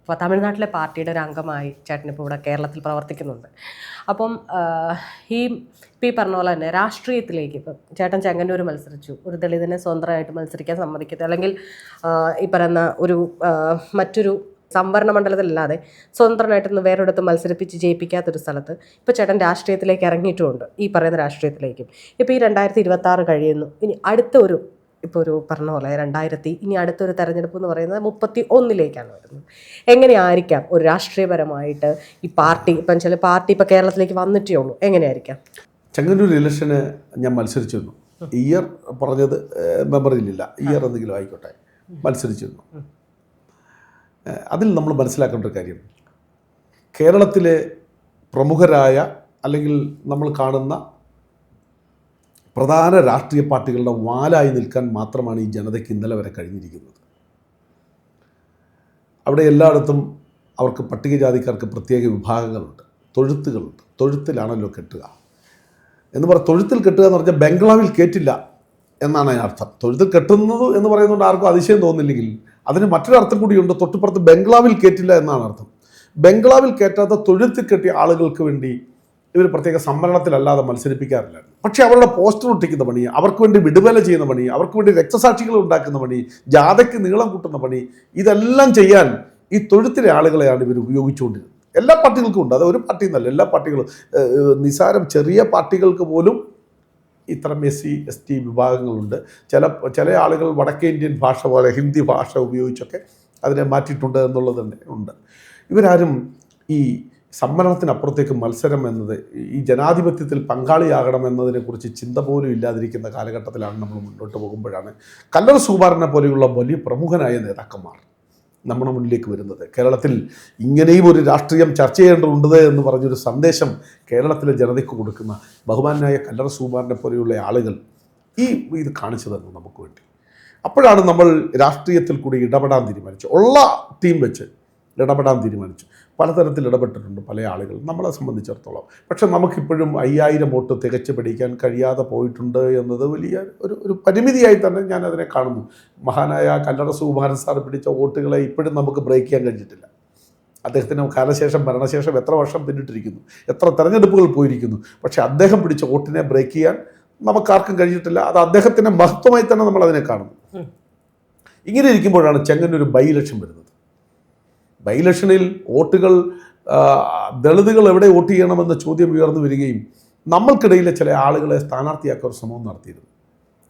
B: തമിഴ്നാട്ടിലെ പാർട്ടിയുടെ ഒരു അംഗമായി ചേട്ടൻ ഇപ്പോൾ ഇവിടെ കേരളത്തിൽ പ്രവർത്തിക്കുന്നുണ്ട്. അപ്പം ഈ പറഞ്ഞ പോലെ തന്നെ രാഷ്ട്രീയത്തിലേക്ക് ഇപ്പം ചേട്ടൻ ചെങ്ങന്നൂർ മത്സരിച്ചു, ഒരു ദളിതനെ സ്വതന്ത്രമായിട്ട് മത്സരിക്കാൻ സമ്മതിക്കരുത്, അല്ലെങ്കിൽ ഈ പറയുന്ന ഒരു മറ്റൊരു സംവരണ മണ്ഡലത്തിലല്ലാതെ സ്വതന്ത്രമായിട്ടൊന്ന് വേറൊരിടത്ത് മത്സരിപ്പിച്ച് ജയിപ്പിക്കാത്തൊരു സ്ഥലത്ത് ഇപ്പോൾ ചേട്ടൻ രാഷ്ട്രീയത്തിലേക്ക് ഇറങ്ങിയിട്ടുമുണ്ട്. ഈ പറയുന്ന രാഷ്ട്രീയത്തിലേക്കും ഇപ്പോൾ ഈ 2026 കഴിയുന്നു. ഇനി അടുത്ത ഒരു ഇപ്പോൾ ഒരു പറഞ്ഞ പോലെ ഇനി അടുത്തൊരു തെരഞ്ഞെടുപ്പ് എന്ന് പറയുന്നത് 31 വരുന്നത്. എങ്ങനെയായിരിക്കാം ഒരു രാഷ്ട്രീയപരമായിട്ട് ഈ പാർട്ടി ഇപ്പം ചില പാർട്ടി ഇപ്പോൾ കേരളത്തിലേക്ക് വന്നിട്ടേ ഉള്ളൂ, എങ്ങനെയായിരിക്കാം?
A: ചെങ്ങന്നൂർ ഇലക്ഷന് ഞാൻ മത്സരിച്ചിരുന്നു. ഇയർ പറഞ്ഞത് മെമ്മറിയിലില്ല, ഇയർ എന്തെങ്കിലും ആയിക്കോട്ടെ, മത്സരിച്ചിരുന്നു. അതിൽ നമ്മൾ മനസ്സിലാക്കേണ്ട ഒരു കാര്യം, കേരളത്തിലെ പ്രമുഖരായ അല്ലെങ്കിൽ നമ്മൾ കാണുന്ന പ്രധാന രാഷ്ട്രീയ പാർട്ടികളുടെ വാലായി നിൽക്കാൻ മാത്രമാണ് ഈ ജനതയ്ക്ക് ഇന്നലെ വരെ കഴിഞ്ഞിരിക്കുന്നത്. അവിടെ എല്ലായിടത്തും അവർക്ക് പട്ടികജാതിക്കാർക്ക് പ്രത്യേക വിഭാഗങ്ങളുണ്ട്, തൊഴുത്തുകളുണ്ട്. തൊഴുത്തിലാണല്ലോ കെട്ടുക എന്ന് തൊഴുത്തിൽ കെട്ടുക എന്ന് പറഞ്ഞാൽ ബംഗ്ലാവിൽ കയറ്റില്ല എന്നാണ് അതിനർത്ഥം. തൊഴുത്തിൽ കെട്ടുന്നത് എന്ന് പറയുന്നതുകൊണ്ട് ആർക്കും അതിശയം തോന്നില്ലെങ്കിൽ അതിന് മറ്റൊരർത്ഥം കൂടിയുണ്ട്. തൊട്ടുപുറത്ത് ബംഗ്ലാവിൽ കയറ്റില്ല എന്നാണ് അർത്ഥം. ബംഗ്ലാവിൽ കയറ്റാത്ത തൊഴുത്തിൽ കെട്ടിയ ആളുകൾക്ക് വേണ്ടി ഇവർ പ്രത്യേക സമ്മേളനത്തിലല്ലാതെ മത്സരിപ്പിക്കാറില്ല. പക്ഷേ അവരുടെ പോസ്റ്റർ ഒട്ടിക്കുന്ന പണി, അവർക്ക് വേണ്ടി വിടുവേല ചെയ്യുന്ന പണി, അവർക്ക് വേണ്ടി രക്തസാക്ഷികൾ ഉണ്ടാക്കുന്ന പണി, ജാഥയ്ക്ക് നീളം കൂട്ടുന്ന പണി, ഇതെല്ലാം ചെയ്യാൻ ഈ തൊഴുത്തിലെ ആളുകളെയാണ് ഇവർ ഉപയോഗിച്ചുകൊണ്ടിരുന്നത്. എല്ലാ പാർട്ടികൾക്കും ഉണ്ട്, അത് ഒരു പാർട്ടി എന്നല്ല, എല്ലാ പാർട്ടികളും. നിസാരം ചെറിയ പാർട്ടികൾക്ക് പോലും ഇത്തരം SC/ST വിഭാഗങ്ങളുണ്ട്. ചില ആളുകൾ വടക്കേ ഇന്ത്യൻ ഭാഷ പോലെ ഹിന്ദി ഭാഷ ഉപയോഗിച്ചൊക്കെ അതിനെ മാറ്റിയിട്ടുണ്ട് എന്നുള്ളത് തന്നെ ഉണ്ട്. ഇവരാരും ഈ സമ്മേളനത്തിനപ്പുറത്തേക്ക് മത്സരം എന്നത്, ഈ ജനാധിപത്യത്തിൽ പങ്കാളിയാകണം എന്നതിനെക്കുറിച്ച് ചിന്ത പോലും ഇല്ലാതിരിക്കുന്ന കാലഘട്ടത്തിലാണ് നമ്മൾ മുന്നോട്ട് പോകുമ്പോഴാണ് കല്ലറ സുകുമാരനെ പോലെയുള്ള വലിയ പ്രമുഖനായ നേതാക്കന്മാർ നമ്മുടെ മുന്നിലേക്ക് വരുന്നത്. കേരളത്തിൽ ഇങ്ങനെയും ഒരു രാഷ്ട്രീയം ചർച്ച ചെയ്യേണ്ടതുണ്ട് എന്ന് പറഞ്ഞൊരു സന്ദേശം കേരളത്തിലെ ജനതയ്ക്ക് കൊടുക്കുന്ന ബഹുമാനായ കല്ലറ സുകുമാരനെ പോലെയുള്ള ആളുകൾ ഇത് കാണിച്ചു തന്നു നമുക്ക് വേണ്ടി. അപ്പോഴാണ് നമ്മൾ രാഷ്ട്രീയത്തിൽ കൂടി ഇടപെടാൻ തീരുമാനിച്ചു, ഉള്ള ടീം വെച്ച് ഇടപെടാൻ തീരുമാനിച്ചു. പലതരത്തിൽ ഇടപെട്ടിട്ടുണ്ട് പല ആളുകൾ നമ്മളെ സംബന്ധിച്ചിടത്തോളം. പക്ഷെ നമുക്കിപ്പോഴും 5000 വോട്ട് തികച്ചു പിടിക്കാൻ കഴിയാതെ പോയിട്ടുണ്ട് എന്നത് വലിയ ഒരു പരിമിതിയായി തന്നെ ഞാൻ അതിനെ കാണുന്നു. മഹാനായ കല്ലറ സുകുമാരൻ സാർ പിടിച്ച വോട്ടുകളെ ഇപ്പോഴും നമുക്ക് ബ്രേക്ക് ചെയ്യാൻ കഴിഞ്ഞിട്ടില്ല. അദ്ദേഹത്തിന് മരണശേഷം എത്ര വർഷം പിന്നിട്ടിരിക്കുന്നു, എത്ര തെരഞ്ഞെടുപ്പുകൾ പോയിരിക്കുന്നു. പക്ഷേ അദ്ദേഹം പിടിച്ച വോട്ടിനെ ബ്രേക്ക് ചെയ്യാൻ നമുക്കാർക്കും കഴിഞ്ഞിട്ടില്ല. അത് അദ്ദേഹത്തിൻ്റെ മഹത്വമായി തന്നെ നമ്മൾ അതിനെ കാണുന്നു. ഇങ്ങനെ ഇരിക്കുമ്പോഴാണ് ചെങ്ങന്നൂർ ബൈ ഇലക്ഷൻ വരുന്നത്. ബൈ ഇലക്ഷനിൽ വോട്ടുകൾ ദളിതുകൾ എവിടെ വോട്ട് ചെയ്യണമെന്ന ചോദ്യം ഉയർന്നു വരികയും നമ്മൾക്കിടയിലെ ചില ആളുകളെ സ്ഥാനാർത്ഥിയാക്കാൻ ഒരു ശ്രമം നടത്തിയിരുന്നു.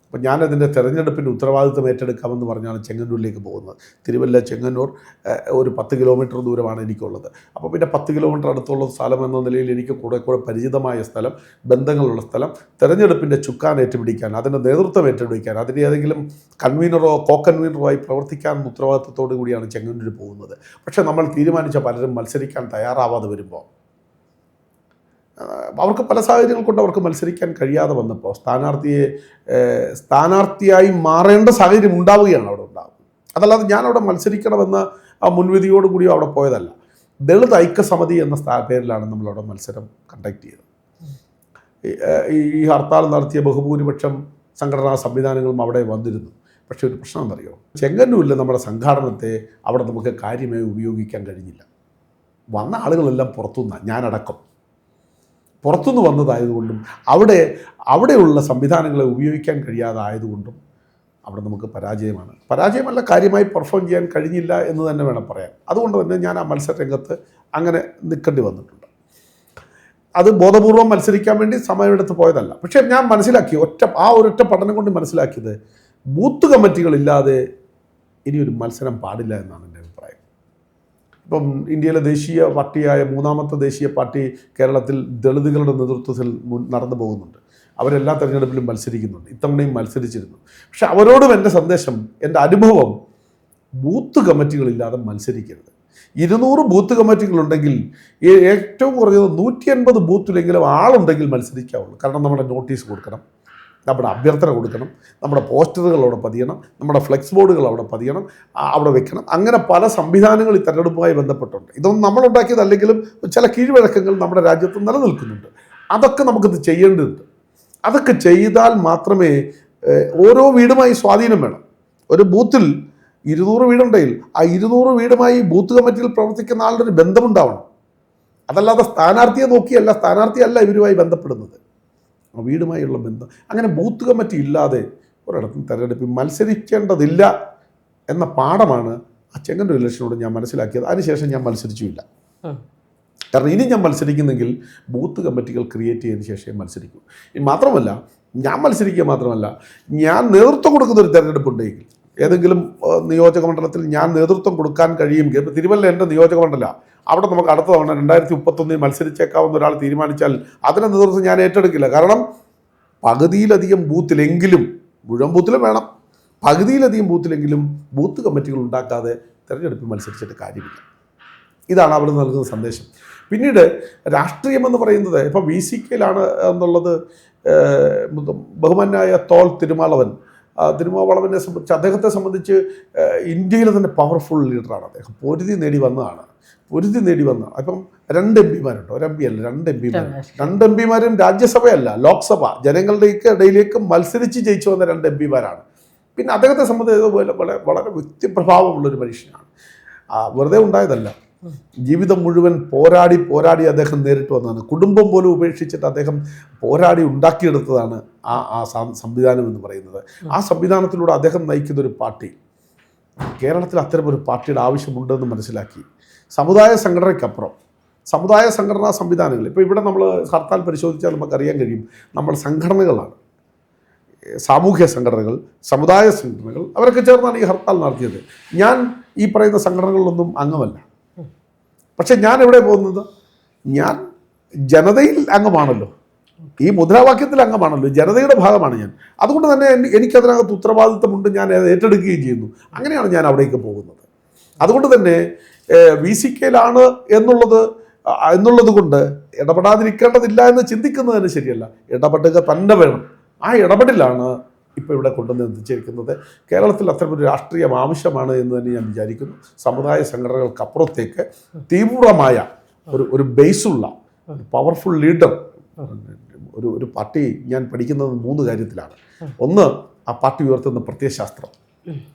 A: അപ്പോൾ ഞാനതിൻ്റെ തെരഞ്ഞെടുപ്പിൻ്റെ ഉത്തരവാദിത്വം ഏറ്റെടുക്കാമെന്ന് പറഞ്ഞാണ് ചെങ്ങന്നൂരിലേക്ക് പോകുന്നത്. തിരുവല്ല ചെങ്ങന്നൂർ ഒരു 10 കിലോമീറ്റർ ദൂരമാണ് എനിക്കുള്ളത്. അപ്പോൾ പിന്നെ 10 കിലോമീറ്റർ അടുത്തുള്ള സ്ഥലം എന്ന നിലയിൽ എനിക്ക് കൂടെ പരിചിതമായ സ്ഥലം, ബന്ധങ്ങളുള്ള സ്ഥലം, തെരഞ്ഞെടുപ്പിൻ്റെ ചുക്കാൻ ഏറ്റുപിടിക്കാൻ, അതിൻ്റെ നേതൃത്വം ഏറ്റെടുക്കാൻ, അതിന് ഏതെങ്കിലും കൺവീനറോ കോ കൺവീനറോ ആയി പ്രവർത്തിക്കാൻ ഉത്തരവാദിത്വത്തോടു കൂടിയാണ് ചെങ്ങന്നൂർ പോകുന്നത്. പക്ഷേ നമ്മൾ തീരുമാനിച്ച പലരും മത്സരിക്കാൻ തയ്യാറാവാതെ വരുമ്പോൾ, അവർക്ക് പല സാഹചര്യങ്ങൾ കൊണ്ട് അവർക്ക് മത്സരിക്കാൻ കഴിയാതെ വന്നപ്പോൾ സ്ഥാനാർത്ഥിയായി മാറേണ്ട സാഹചര്യം ഉണ്ടാവുകയാണ് അവിടെ ഉണ്ടാകുന്നത്. അതല്ലാതെ ഞാൻ അവിടെ മത്സരിക്കണമെന്ന ആ മുൻവിധിയോടുകൂടിയോ അവിടെ പോയതല്ല. ദളിത് ഐക്യസമിതി എന്ന പേരിലാണ് നമ്മളവിടെ മത്സരം കണ്ടക്ട് ചെയ്തത്. ഈ ഹർത്താൽ നടത്തിയ ബഹുഭൂരിപക്ഷം സംഘടനാ സംവിധാനങ്ങളും അവിടെ വന്നിരുന്നു. പക്ഷേ ഒരു പ്രശ്നം എന്നറിയോ, ചെങ്ങന്നൂരിലെ നമ്മുടെ സംഘാടനത്തെ അവിടെ നമുക്ക് കാര്യമായി ഉപയോഗിക്കാൻ കഴിഞ്ഞില്ല. വന്ന ആളുകളെല്ലാം പുറത്തുനിന്നാണ്, ഞാനടക്കം. പുറത്തുനിന്ന് വന്നതായതുകൊണ്ടും അവിടെയുള്ള സംവിധാനങ്ങളെ ഉപയോഗിക്കാൻ കഴിയാതായതുകൊണ്ടും അവിടെ നമുക്ക് പരാജയമല്ല, കാര്യമായി പെർഫോം ചെയ്യാൻ കഴിഞ്ഞില്ല എന്ന് തന്നെ വേണം പറയാൻ. അതുകൊണ്ട് തന്നെ ഞാൻ ആ മത്സരരംഗത്ത് അങ്ങനെ നിൽക്കേണ്ടി വന്നിട്ടുണ്ട്. അത് ബോധപൂർവം മത്സരിക്കാൻ വേണ്ടി സമയമെടുത്ത് പോയതല്ല. പക്ഷേ ഞാൻ മനസ്സിലാക്കി ഒരൊറ്റ പഠനം കൊണ്ട് മനസ്സിലാക്കിയത് ബൂത്ത് കമ്മിറ്റികളില്ലാതെ ഇനിയൊരു മത്സരം പാടില്ല എന്നാണ് എൻ്റെ അഭിപ്രായം. ഇപ്പം ഇന്ത്യയിലെ ദേശീയ പാർട്ടിയായ മൂന്നാമത്തെ ദേശീയ പാർട്ടി കേരളത്തിൽ ദളിതുകളുടെ നേതൃത്വത്തിൽ നടന്നു പോകുന്നുണ്ട്. അവരെല്ലാ തെരഞ്ഞെടുപ്പിലും മത്സരിക്കുന്നുണ്ട്, ഇത്തവണയും മത്സരിച്ചിരുന്നു. പക്ഷെ അവരോടും എൻ്റെ സന്ദേശം, എൻ്റെ അനുഭവം, ബൂത്ത് കമ്മിറ്റികളില്ലാതെ മത്സരിക്കരുത്. 200 ബൂത്ത് കമ്മിറ്റികളുണ്ടെങ്കിൽ ഏറ്റവും കുറഞ്ഞത് 150 ബൂത്തിലെങ്കിലും ആളുണ്ടെങ്കിൽ മത്സരിക്കാവുള്ളൂ. കാരണം നമ്മുടെ നോട്ടീസ് കൊടുക്കണം, നമ്മുടെ അഭ്യർത്ഥന കൊടുക്കണം, നമ്മുടെ പോസ്റ്ററുകൾ അവിടെ പതിയണം, നമ്മുടെ ഫ്ലെക്സ് ബോർഡുകൾ അവിടെ പതിയണം, അവിടെ വെക്കണം. അങ്ങനെ പല സംവിധാനങ്ങൾ ഈ തെരഞ്ഞെടുപ്പുമായി ബന്ധപ്പെട്ടുണ്ട്. ഇതൊന്നും നമ്മളുണ്ടാക്കിയതല്ലെങ്കിലും ചില കീഴ്വഴക്കങ്ങൾ നമ്മുടെ രാജ്യത്ത് നിലനിൽക്കുന്നുണ്ട്. അതൊക്കെ നമുക്കിത് ചെയ്യേണ്ടതുണ്ട്. അതൊക്കെ ചെയ്താൽ മാത്രമേ ഓരോ വീടുമായി സ്വാധീനം വേണം. ഒരു ബൂത്തിൽ 200 വീടുണ്ടെങ്കിൽ ആ 200 വീടുമായി ബൂത്ത് കമ്മിറ്റിയിൽ പ്രവർത്തിക്കുന്ന ആളുടെ ഒരു ബന്ധമുണ്ടാവണം. അതല്ലാതെ സ്ഥാനാർത്ഥിയല്ല ഇവരുമായി ബന്ധപ്പെടുന്നത്, ആ വീടുമായുള്ള ബന്ധം. അങ്ങനെ ബൂത്ത് കമ്മിറ്റി ഇല്ലാതെ ഒരിടത്തും തെരഞ്ഞെടുപ്പിൽ മത്സരിക്കേണ്ടതില്ല എന്ന പാഠമാണ് ആ ചെങ്ങന്നൂർ ഇലക്ഷനോട് ഞാൻ മനസ്സിലാക്കിയത്. അതിനുശേഷം ഞാൻ മത്സരിച്ചുമില്ല. കാരണം ഇനി ഞാൻ മത്സരിക്കുന്നെങ്കിൽ ബൂത്ത് കമ്മിറ്റികൾ ക്രിയേറ്റ് ചെയ്തതിന് ശേഷമേ മത്സരിക്കൂ. മാത്രമല്ല, ഞാൻ മത്സരിക്കുക മാത്രമല്ല, ഞാൻ നേതൃത്വം കൊടുക്കുന്ന ഒരു തെരഞ്ഞെടുപ്പുണ്ടെങ്കിൽ, ഏതെങ്കിലും നിയോജക മണ്ഡലത്തിൽ ഞാൻ നേതൃത്വം കൊടുക്കാൻ കഴിയുമെങ്കിൽ, ഇപ്പോൾ തിരുവല്ല എൻ്റെ നിയോജക മണ്ഡലമാണ്, അവിടെ നമുക്ക് അടുത്ത തവണ 2031 മത്സരിച്ചേക്കാവുന്ന ഒരാൾ തീരുമാനിച്ചാൽ അതിൻ്റെ നേതൃത്വം ഞാൻ ഏറ്റെടുക്കില്ല. കാരണം പകുതിയിലധികം ബൂത്തിലെങ്കിലും, മുഴുവൻ ബൂത്തിലും വേണം, പകുതിയിലധികം ബൂത്തിലെങ്കിലും ബൂത്ത് കമ്മിറ്റികൾ ഉണ്ടാക്കാതെ തെരഞ്ഞെടുപ്പിൽ മത്സരിച്ചിട്ട് കാര്യമില്ല. ഇതാണ് അവർ നൽകുന്ന സന്ദേശം. പിന്നീട് രാഷ്ട്രീയമെന്ന് പറയുന്നത് ഇപ്പോൾ VCKയിലാണ് എന്നുള്ളത് ബഹുമാന്യായ തോൾ തിരുമാവളവനെ സംബന്ധിച്ച്, അദ്ദേഹത്തെ സംബന്ധിച്ച് ഇന്ത്യയിലെ തന്നെ പവർഫുൾ ലീഡറാണ് അദ്ദേഹം. പൊരുതി നേടി വന്നതാണ്. അപ്പം 2 MP മാരുണ്ട്, 1 MP അല്ല, 2 MP മാർ. 2 MP മാരും രാജ്യസഭയല്ല, ലോക്സഭ, ജനങ്ങളുടെ ഇടയിലേക്ക് മത്സരിച്ച് ജയിച്ചു വന്ന 2 MP മാരാണ്. പിന്നെ അദ്ദേഹത്തെ സംബന്ധിച്ച് വളരെ വ്യക്തിപ്രഭാവമുള്ളൊരു മനുഷ്യനാണ്. വെറുതെ ഉണ്ടായതല്ല, ജീവിതം മുഴുവൻ പോരാടി അദ്ദേഹം നേരിട്ട് വന്നതാണ്. കുടുംബം പോലും ഉപേക്ഷിച്ചിട്ട് അദ്ദേഹം പോരാടി ഉണ്ടാക്കിയെടുത്തതാണ് ആ സംവിധാനം എന്ന് പറയുന്നത്. ആ സംവിധാനത്തിലൂടെ അദ്ദേഹം നയിക്കുന്ന ഒരു പാർട്ടി, കേരളത്തിൽ അത്തരമൊരു പാർട്ടിയുടെ ആവശ്യമുണ്ടെന്ന് മനസ്സിലാക്കി. സമുദായ സംഘടനയ്ക്കപ്പുറം സമുദായ സംഘടനാ സംവിധാനങ്ങൾ, ഇപ്പോൾ ഇവിടെ നമ്മൾ ഹർത്താൽ പരിശോധിച്ചാൽ നമുക്കറിയാൻ കഴിയും, നമ്മൾ സംഘടനകളാണ്, സാമൂഹ്യ സംഘടനകൾ, സമുദായ സംഘടനകൾ, അവരൊക്കെ ചേർന്നാണ് ഈ ഹർത്താൽ നടത്തിയത്. ഞാൻ ഈ പറയുന്ന സംഘടനകളിലൊന്നും അംഗമല്ല. പക്ഷെ ഞാൻ എവിടെ പോകുന്നത്? ഞാൻ ജനതയിൽ അംഗമാണല്ലോ, ഈ മുദ്രാവാക്യത്തിൽ അംഗമാണല്ലോ, ജനതയുടെ ഭാഗമാണ് ഞാൻ. അതുകൊണ്ട് തന്നെ എനിക്കതിനകത്ത് ഉത്തരവാദിത്തമുണ്ട്, ഞാൻ ഏറ്റെടുക്കുകയും ചെയ്യുന്നു. അങ്ങനെയാണ് ഞാൻ അവിടേക്ക് പോകുന്നത്. അതുകൊണ്ട് തന്നെ VCKയിലാണ് എന്നുള്ളത് കൊണ്ട് ഇടപെടാതിരിക്കേണ്ടതില്ല എന്ന് ചിന്തിക്കുന്നതിന് ശരിയല്ല. ഇടപെടുക തന്നെ വേണം. ആ ഇടപെടലാണ് ഇപ്പോൾ ഇവിടെ കൊണ്ടുവന്ന് എത്തിച്ചിരിക്കുന്നത്. കേരളത്തിൽ അത്തരമൊരു രാഷ്ട്രീയം ആവശ്യമാണ് എന്ന് തന്നെ ഞാൻ വിചാരിക്കുന്നു. സമുദായ സംഘടനകൾക്കപ്പുറത്തേക്ക് തീവ്രമായ ഒരു ബേസുള്ള പവർഫുൾ ലീഡർ, ഒരു പാർട്ടി ഞാൻ പഠിക്കുന്നത് 3 കാര്യത്തിലാണ്. ഒന്ന്, ആ പാർട്ടി ഉയർത്തുന്ന പ്രത്യയശാസ്ത്രം,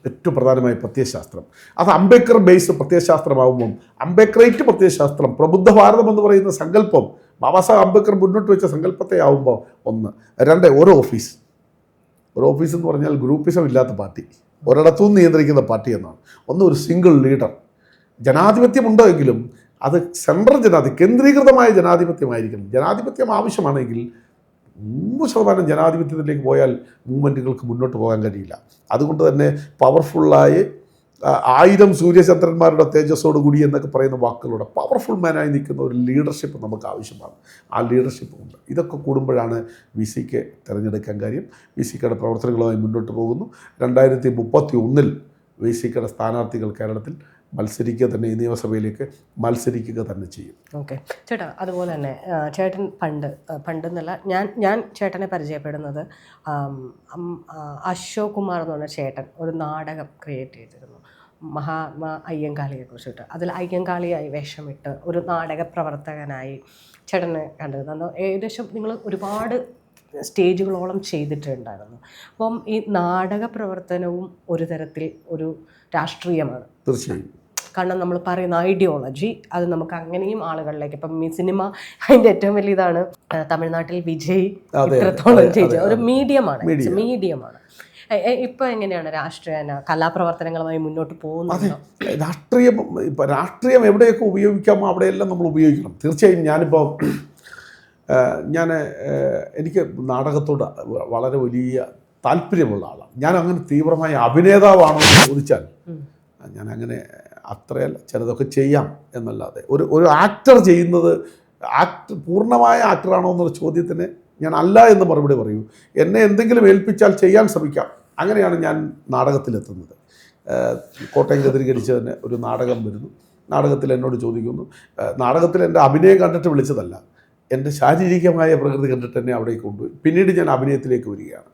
A: ഏറ്റവും പ്രധാനമായ പ്രത്യയശാസ്ത്രം. അത് അംബേദ്കർ ബേസ് പ്രത്യയശാസ്ത്രമാകുമ്പം, അംബേദ്കറേറ്റ് പ്രത്യയശാസ്ത്രം, പ്രബുദ്ധ ഭാരതം എന്ന് പറയുന്ന സങ്കല്പം ബാബാ സാഹേബ് അംബേദ്കർ മുന്നോട്ട് വെച്ച സങ്കല്പത്തെ ആവുമ്പോൾ 1. 2, ഒരു ഓഫീസ് എന്ന് പറഞ്ഞാൽ ഗ്രൂപ്പിസം ഇല്ലാത്ത പാർട്ടി, ഒരിടത്തും നിയന്ത്രിക്കുന്ന പാർട്ടി എന്നാണ്. 1, ഒരു സിംഗിൾ ലീഡർ. ജനാധിപത്യമുണ്ടെങ്കിലും അത് സെൻട്രൽ കേന്ദ്രീകൃതമായ ജനാധിപത്യമായിരിക്കണം. ജനാധിപത്യം ആവശ്യമാണെങ്കിൽ 100% ജനാധിപത്യത്തിലേക്ക് പോയാൽ മൂവ്മെൻറ്റുകൾക്ക് മുന്നോട്ട് പോകാൻ കഴിയില്ല. അതുകൊണ്ട് തന്നെ പവർഫുള്ളായി 1000 സൂര്യചന്ദ്രന്മാരുടെ തേജസ്സോടുകൂടി എന്നൊക്കെ പറയുന്ന വാക്കുകളുടെ പവർഫുൾ മാനായി നിൽക്കുന്ന ഒരു ലീഡർഷിപ്പ് നമുക്ക് ആവശ്യമാണ്. ആ ലീഡർഷിപ്പ് ഉണ്ട്. ഇതൊക്കെ കൂടുമ്പോഴാണ് VCK തിരഞ്ഞെടുക്കാൻ കാര്യം. VCKയുടെ പ്രവർത്തനങ്ങളുമായി മുന്നോട്ട് പോകുന്നു. 2031 VCKയുടെ സ്ഥാനാർത്ഥികൾ കേരളത്തിൽ മത്സരിക്കുക തന്നെ, ഈ നിയമസഭയിലേക്ക് മത്സരിക്കുക തന്നെ ചെയ്യും.
B: ഓക്കെ ചേട്ടാ, അതുപോലെ തന്നെ ചേട്ടൻ പണ്ടെന്നല്ല, ഞാൻ ചേട്ടനെ പരിചയപ്പെടുന്നത് അശോക് കുമാർ എന്ന് പറഞ്ഞ ചേട്ടൻ ഒരു നാടകം ക്രിയേറ്റ് ചെയ്തിരുന്നു, മഹാത്മാ അയ്യങ്കാളിയെ കുറിച്ചിട്ട്. അതിൽ അയ്യങ്കാളിയായി വേഷമിട്ട് ഒരു നാടക പ്രവർത്തകനായി ചേട്ടനെ കണ്ടത്. ഏകദേശം നിങ്ങൾ ഒരുപാട് സ്റ്റേജുകളോളം ചെയ്തിട്ടുണ്ടായിരുന്നു. അപ്പം ഈ നാടക പ്രവർത്തനവും ഒരു തരത്തിൽ ഒരു രാഷ്ട്രീയമാണ്.
A: തീർച്ചയായും.
B: കാരണം നമ്മൾ പറയുന്ന ഐഡിയോളജി അത് നമുക്ക് അങ്ങനെയും ആളുകളിലേക്ക് ഇപ്പം ഈ സിനിമ അതിൻ്റെ ഏറ്റവും വലിയ ഇതാണ്. തമിഴ്നാട്ടിൽ വിജയ് ഇത്രത്തോളം ചെയ്ത ഒരു മീഡിയമാണ്. ഇപ്പൊ എങ്ങനെയാണ് കലാപ്രവർത്തനങ്ങളുമായി മുന്നോട്ട് പോകുന്നത്?
A: രാഷ്ട്രീയം എവിടെയൊക്കെ ഉപയോഗിക്കാമോ അവിടെയെല്ലാം നമ്മൾ ഉപയോഗിക്കണം. തീർച്ചയായും എനിക്ക് നാടകത്തോട് വളരെ വലിയ താല്പര്യമുള്ള ആളാണ്. ഞാൻ അങ്ങനെ തീവ്രമായ അഭിനേതാവാണോ എന്ന് ചോദിച്ചാൽ ഞാൻ അങ്ങനെ അത്രയല്ല. ചിലതൊക്കെ ചെയ്യാം എന്നല്ലാതെ ഒരു ആക്ടർ ചെയ്യുന്നത് പൂർണ്ണമായ ആക്ടറാണോ എന്നൊരു ചോദ്യത്തിന് ഞാൻ അല്ല എന്ന് മറുപടി പറയൂ. എന്നെ എന്തെങ്കിലും ഏൽപ്പിച്ചാൽ ചെയ്യാൻ ശ്രമിക്കാം. അങ്ങനെയാണ് ഞാൻ നാടകത്തിലെത്തുന്നത്. കോട്ടയം കേന്ദ്രീകരിച്ച് തന്നെ ഒരു നാടകം വരുന്നു. നാടകത്തിൽ എന്നോട് ചോദിക്കുന്നു, നാടകത്തിൽ എൻ്റെ അഭിനയം കണ്ടിട്ട് വിളിച്ചതല്ല, എൻ്റെ ശാരീരികമായ പ്രകൃതി കണ്ടിട്ട് എന്നെ അവിടേക്ക് കൊണ്ടുപോയി. പിന്നീട് ഞാൻ അഭിനയത്തിലേക്ക് വരികയാണ്.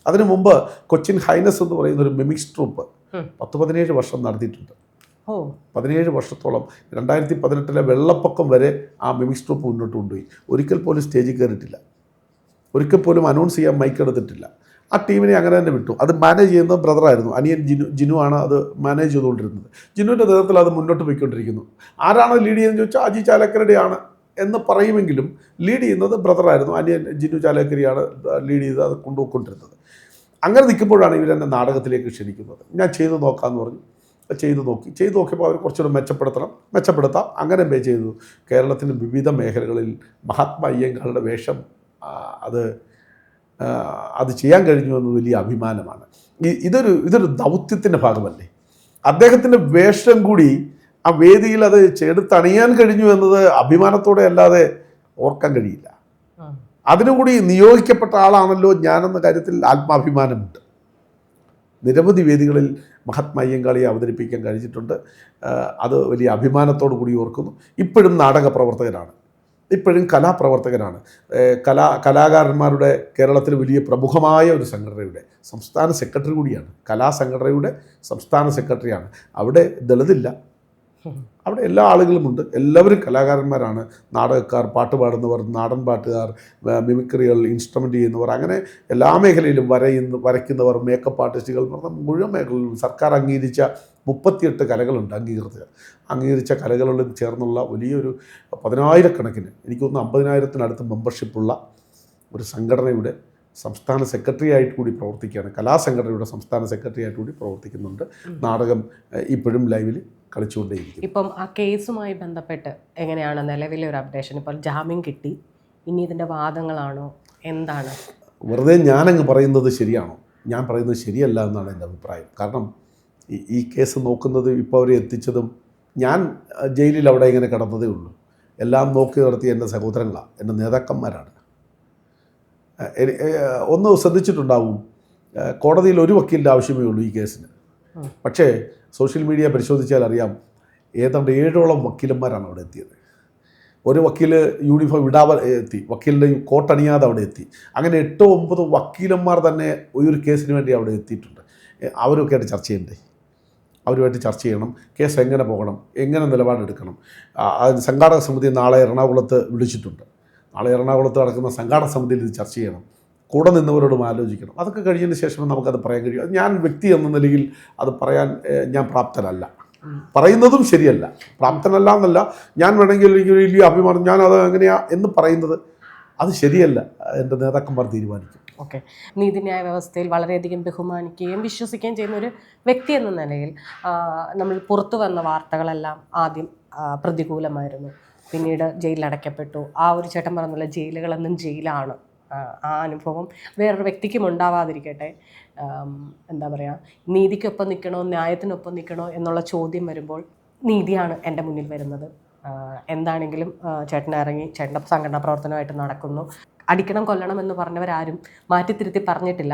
A: അതിനു മുമ്പ് കൊച്ചിൻ ഹൈനസ് എന്ന് പറയുന്ന ഒരു മിമിക്സ് ട്രൂപ്പ് 10-17 വർഷം നടത്തിയിട്ടുണ്ട്. 17 വർഷത്തോളം 2018 വെള്ളപ്പൊക്കം വരെ ആ മിമിക്സ് ട്രൂപ്പ് മുന്നോട്ട് കൊണ്ടുപോയി. ഒരിക്കൽ പോലും സ്റ്റേജിൽ കയറിയിട്ടില്ല, ഒരിക്കൽ പോലും അനൗൺസ് ചെയ്യാൻ മൈക്ക് എടുത്തിട്ടില്ല. ആ ടീമിനെ അങ്ങനെ തന്നെ വിട്ടു. അത് മാനേജ് ചെയ്യുന്നത് ബ്രദറായിരുന്നു, അനിയൻ ജിനു ആണ് അത് മാനേജ് ചെയ്തുകൊണ്ടിരുന്നത്. ജിനുവിൻ്റെ നേതൃത്വത്തിൽ അത് മുന്നോട്ട് പോയിക്കൊണ്ടിരിക്കുന്നു. ആരാണ് ലീഡ് ചെയ്യുന്നത് ചോദിച്ചാൽ അജി ചാലക്കരയുടെയാണ് എന്ന് പറയുമെങ്കിലും ലീഡ് ചെയ്യുന്നത് ബ്രദറായിരുന്നു, അനിയൻ ജിനു ചാലക്കരയാണ് ലീഡ് ചെയ്ത് അത് കൊണ്ടുപോയിക്കൊണ്ടിരുന്നത്. അങ്ങനെ നിൽക്കുമ്പോഴാണ് ഇവരെന്നെ നാടകത്തിലേക്ക് ക്ഷണിക്കുന്നത്. ഞാൻ ചെയ്തു നോക്കാമെന്ന് പറഞ്ഞു. ചെയ്തു നോക്കിയപ്പോൾ അവർ കുറച്ചുകൂടെ മെച്ചപ്പെടുത്താം. അങ്ങനെ ചെയ്തു. കേരളത്തിൻ്റെ വിവിധ മേഖലകളിൽ മഹാത്മാ അയ്യങ്കാളുടെ വേഷം അത് ചെയ്യാൻ കഴിഞ്ഞു എന്നത് വലിയ അഭിമാനമാണ്. ഇതൊരു ദൗത്യത്തിൻ്റെ ഭാഗമല്ലേ. അദ്ദേഹത്തിൻ്റെ വേഷം കൂടി ആ വേദിയിൽ അത് എടുത്തണിയാൻ കഴിഞ്ഞു എന്നത് അഭിമാനത്തോടെ അല്ലാതെ ഓർക്കാൻ കഴിയില്ല. അതിനുകൂടി നിയോഗിക്കപ്പെട്ട ആളാണല്ലോ ഞാനെന്ന കാര്യത്തിൽ ആത്മാഭിമാനമുണ്ട്. നിരവധി വേദികളിൽ മഹാത്മാ അയ്യങ്കാളിയെ അവതരിപ്പിക്കാൻ കഴിഞ്ഞിട്ടുണ്ട്. അത് വലിയ അഭിമാനത്തോടു കൂടി ഓർക്കുന്നു. ഇപ്പോഴും നാടക പ്രവർത്തകനാണ്, ഇപ്പോഴും കലാപ്രവർത്തകനാണ്. കലാകാരന്മാരുടെ കേരളത്തിൽ വലിയ പ്രമുഖമായ ഒരു സംഘടനയുടെ സംസ്ഥാന സെക്രട്ടറി കൂടിയാണ്. കലാസംഘടനയുടെ സംസ്ഥാന സെക്രട്ടറിയാണ്. അവിടെ ദളിതില്ല, അവിടെ എല്ലാ ആളുകളുമുണ്ട്. എല്ലാവരും കലാകാരന്മാരാണ്. നാടകക്കാർ, പാട്ട് പാടുന്നവർ, നാടൻ പാട്ടുകാർ, മിമിക്രികൾ, ഇൻസ്ട്രുമെൻ്റ് ചെയ്യുന്നവർ, അങ്ങനെ എല്ലാ മേഖലയിലും വരയ്ക്കുന്നവർ, മേക്കപ്പ് ആർട്ടിസ്റ്റുകൾ എന്ന് പറഞ്ഞാൽ മുഴുവൻ മേഖലയിലും സർക്കാർ അംഗീകരിച്ച 38 കലകളുണ്ട്. അംഗീകരിച്ച കലകളിലും ചേർന്നുള്ള വലിയൊരു 10,000-കണക്കിന്, എനിക്കൊന്ന് 50,000-നടുത്ത് മെമ്പർഷിപ്പുള്ള ഒരു സംഘടനയുടെ സംസ്ഥാന സെക്രട്ടറി ആയിട്ട് കൂടി പ്രവർത്തിക്കുകയാണ്. കലാസംഘടനയുടെ സംസ്ഥാന സെക്രട്ടറി ആയിട്ട് കൂടി പ്രവർത്തിക്കുന്നുണ്ട്. നാടകം ഇപ്പോഴും ലൈവിൽ കളിച്ചുകൊണ്ടേയിരിക്കും.
B: ഇപ്പം ആ കേസുമായി ബന്ധപ്പെട്ട് എങ്ങനെയാണ് നിലവിലെ ഒരു അപ്ഡേഷൻ? ഇപ്പോൾ ജാമ്യം കിട്ടി, ഇനി ഇതിൻ്റെ വാദങ്ങളാണോ എന്താണ്?
A: വെറുതെ ഞാനങ്ങ് പറയുന്നത് ശരിയാണോ? ഞാൻ പറയുന്നത് ശരിയല്ല എന്നാണ് എൻ്റെ അഭിപ്രായം. കാരണം ഈ കേസ് നോക്കുന്നത് ഇപ്പോൾ അവരെ എത്തിച്ചതും ഞാൻ ജയിലിൽ അവിടെ ഇങ്ങനെ കിടന്നതേ ഉള്ളൂ. എല്ലാം നോക്കി നടത്തിയ എൻ്റെ സഹോദരങ്ങളാണ്, എൻ്റെ നേതാക്കന്മാരാണ്. ഒന്ന് ശ്രദ്ധിച്ചിട്ടുണ്ടാവും, കോടതിയിൽ ഒരു വക്കീലിൻ്റെ ആവശ്യമേ ഉള്ളൂ ഈ കേസിന്. പക്ഷേ സോഷ്യൽ മീഡിയ പരിശോധിച്ചാൽ അറിയാം, ഏതാണ്ട് 7ഓളം വക്കീലന്മാരാണ് അവിടെ എത്തിയത്. ഒരു വക്കീൽ യൂണിഫോം ഇടാതെ എത്തി, വക്കീലിൻ്റെ കോട്ടണിയാതെ അവിടെ എത്തി. അങ്ങനെ 8-9 വക്കീലന്മാർ തന്നെ ഒരു കേസിന് വേണ്ടി അവിടെ എത്തിയിട്ടുണ്ട്. അവരൊക്കെ ആയിട്ട് ചർച്ച ചെയ്യണ്ടേ? അവരുമായിട്ട് ചർച്ച ചെയ്യണം. കേസ് എങ്ങനെ പോകണം, എങ്ങനെ നിലപാടെടുക്കണം. സംഘാടക സമിതി നാളെ എറണാകുളത്ത് വിളിച്ചിട്ടുണ്ട്. നാളെ എറണാകുളത്ത് നടക്കുന്ന സംഘാടക സമിതിയിൽ ഇത് ചർച്ച ചെയ്യണം. കൂടെ നിന്നവരോടും ആലോചിക്കണം. അതൊക്കെ കഴിഞ്ഞതിന് ശേഷം നമുക്കത് പറയാൻ കഴിയും. ഞാൻ വ്യക്തി എന്ന നിലയിൽ അത് പറയാൻ ഞാൻ പ്രാപ്തനല്ല. പറയുന്നതും ശരിയല്ല. പ്രാപ്തനല്ല എന്നല്ല, ഞാൻ വേണമെങ്കിൽ എനിക്ക് വലിയ അഭിമാനം, ഞാനത് എങ്ങനെയാ എന്ന് പറയുന്നത് അത് ശരിയല്ല. എൻ്റെ നേതാക്കന്മാർ തീരുമാനിക്കും.
B: ഓക്കെ, നീതിന്യായ വ്യവസ്ഥയിൽ വളരെയധികം ബഹുമാനിക്കുകയും വിശ്വസിക്കുകയും ചെയ്യുന്ന ഒരു വ്യക്തി എന്ന നിലയിൽ നമ്മൾ പുറത്തു വന്ന വാർത്തകളെല്ലാം ആദ്യം പ്രതികൂലമായിരുന്നു. പിന്നീട് ജയിലിലടയ്ക്കപ്പെട്ടു. ആ ഒരു ചേട്ടൻ പറഞ്ഞുള്ള ജയിലുകളെന്നും ജയിലാണ്. ആ അനുഭവം വേറൊരു വ്യക്തിക്കും ഉണ്ടാവാതിരിക്കട്ടെ. എന്താ പറയുക, നീതിക്കൊപ്പം നിൽക്കണോ ന്യായത്തിനൊപ്പം നിൽക്കണോ എന്നുള്ള ചോദ്യം വരുമ്പോൾ നീതിയാണ് എൻ്റെ മുന്നിൽ വരുന്നത്. എന്താണെങ്കിലും ചേട്ടൻ ഇറങ്ങി ചേട്ടൻ്റെ സംഘടനാ പ്രവർത്തനമായിട്ട് നടക്കുന്നു. അടിക്കണം കൊല്ലണം എന്ന് പറഞ്ഞവരാരും മാറ്റിത്തിരുത്തി പറഞ്ഞിട്ടില്ല.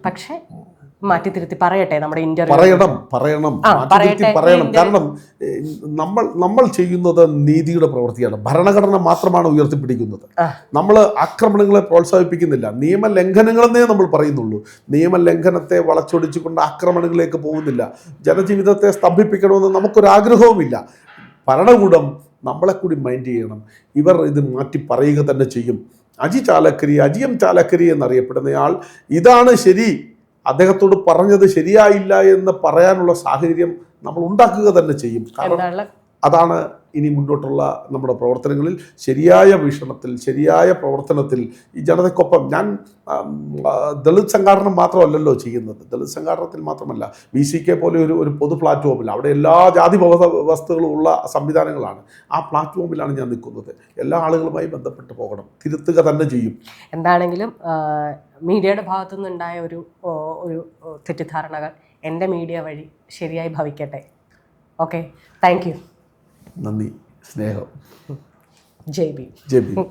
B: പക്ഷേ മാറ്റിത്തിരുത്തി പറയട്ടെ, നമ്മുടെ ഇന്റർവ്യൂ
A: പറയണം. കാരണം നമ്മൾ ചെയ്യുന്നത് നീതിയുടെ പ്രവൃത്തിയാണ്. ഭരണഘടന മാത്രമാണ് ഉയർത്തിപ്പിടിക്കുന്നത്. നമ്മൾ ആക്രമണങ്ങളെ പ്രോത്സാഹിപ്പിക്കുന്നില്ല. നിയമലംഘനങ്ങളെന്നേ നമ്മൾ പറയുന്നുള്ളൂ. നിയമലംഘനത്തെ വളച്ചൊടിച്ചുകൊണ്ട് ആക്രമണങ്ങളിലേക്ക് പോകുന്നില്ല. ജനജീവിതത്തെ സ്തംഭിപ്പിക്കണമെന്ന് നമുക്കൊരാഗ്രഹവുമില്ല. ഭരണകൂടം നമ്മളെ കൂടി മൈൻഡ് ചെയ്യണം. ഇവർ ഇത് മാറ്റി പറയുക തന്നെ ചെയ്യും. അജിയം ചാലക്കരി എന്നറിയപ്പെടുന്നയാൾ ഇതാണ് ശരി, അദ്ദേഹത്തോട് പറഞ്ഞത് ശരിയായില്ല എന്ന് പറയാനുള്ള സാഹചര്യം നമ്മൾ ഉണ്ടാക്കുക തന്നെ ചെയ്യും. കാരണം അതാണ് ഇനി മുന്നോട്ടുള്ള നമ്മുടെ പ്രവർത്തനങ്ങളിൽ ശരിയായ വീക്ഷണത്തിൽ, ശരിയായ പ്രവർത്തനത്തിൽ ഈ ജനതയ്ക്കൊപ്പം ഞാൻ ദളിത് സംഘടന മാത്രമല്ലല്ലോ ചെയ്യുന്നത്. ദളിത് സംഘടനത്തിൽ മാത്രമല്ല, VCK പോലെ ഒരു പൊതു പ്ലാറ്റ്ഫോമിൽ അവിടെ എല്ലാ ജാതി വ്യവസ്ഥകളും ഉള്ള സംവിധാനങ്ങളാണ്. ആ പ്ലാറ്റ്ഫോമിലാണ് ഞാൻ നിൽക്കുന്നത്. എല്ലാ ആളുകളുമായി ബന്ധപ്പെട്ട് പോകണം, തിരുത്തുക തന്നെ ചെയ്യും.
B: എന്താണെങ്കിലും മീഡിയയുടെ ഭാഗത്തുനിന്നുണ്ടായ ഒരു തെറ്റിദ്ധാരണകൾ എൻ്റെ മീഡിയ വഴി ശരിയായി ഭവിക്കട്ടെ. Okay, thank you.
A: നന്ദി, സ്നേഹം.
B: ജയ് ഭീം.
A: ജയ് ഭീം.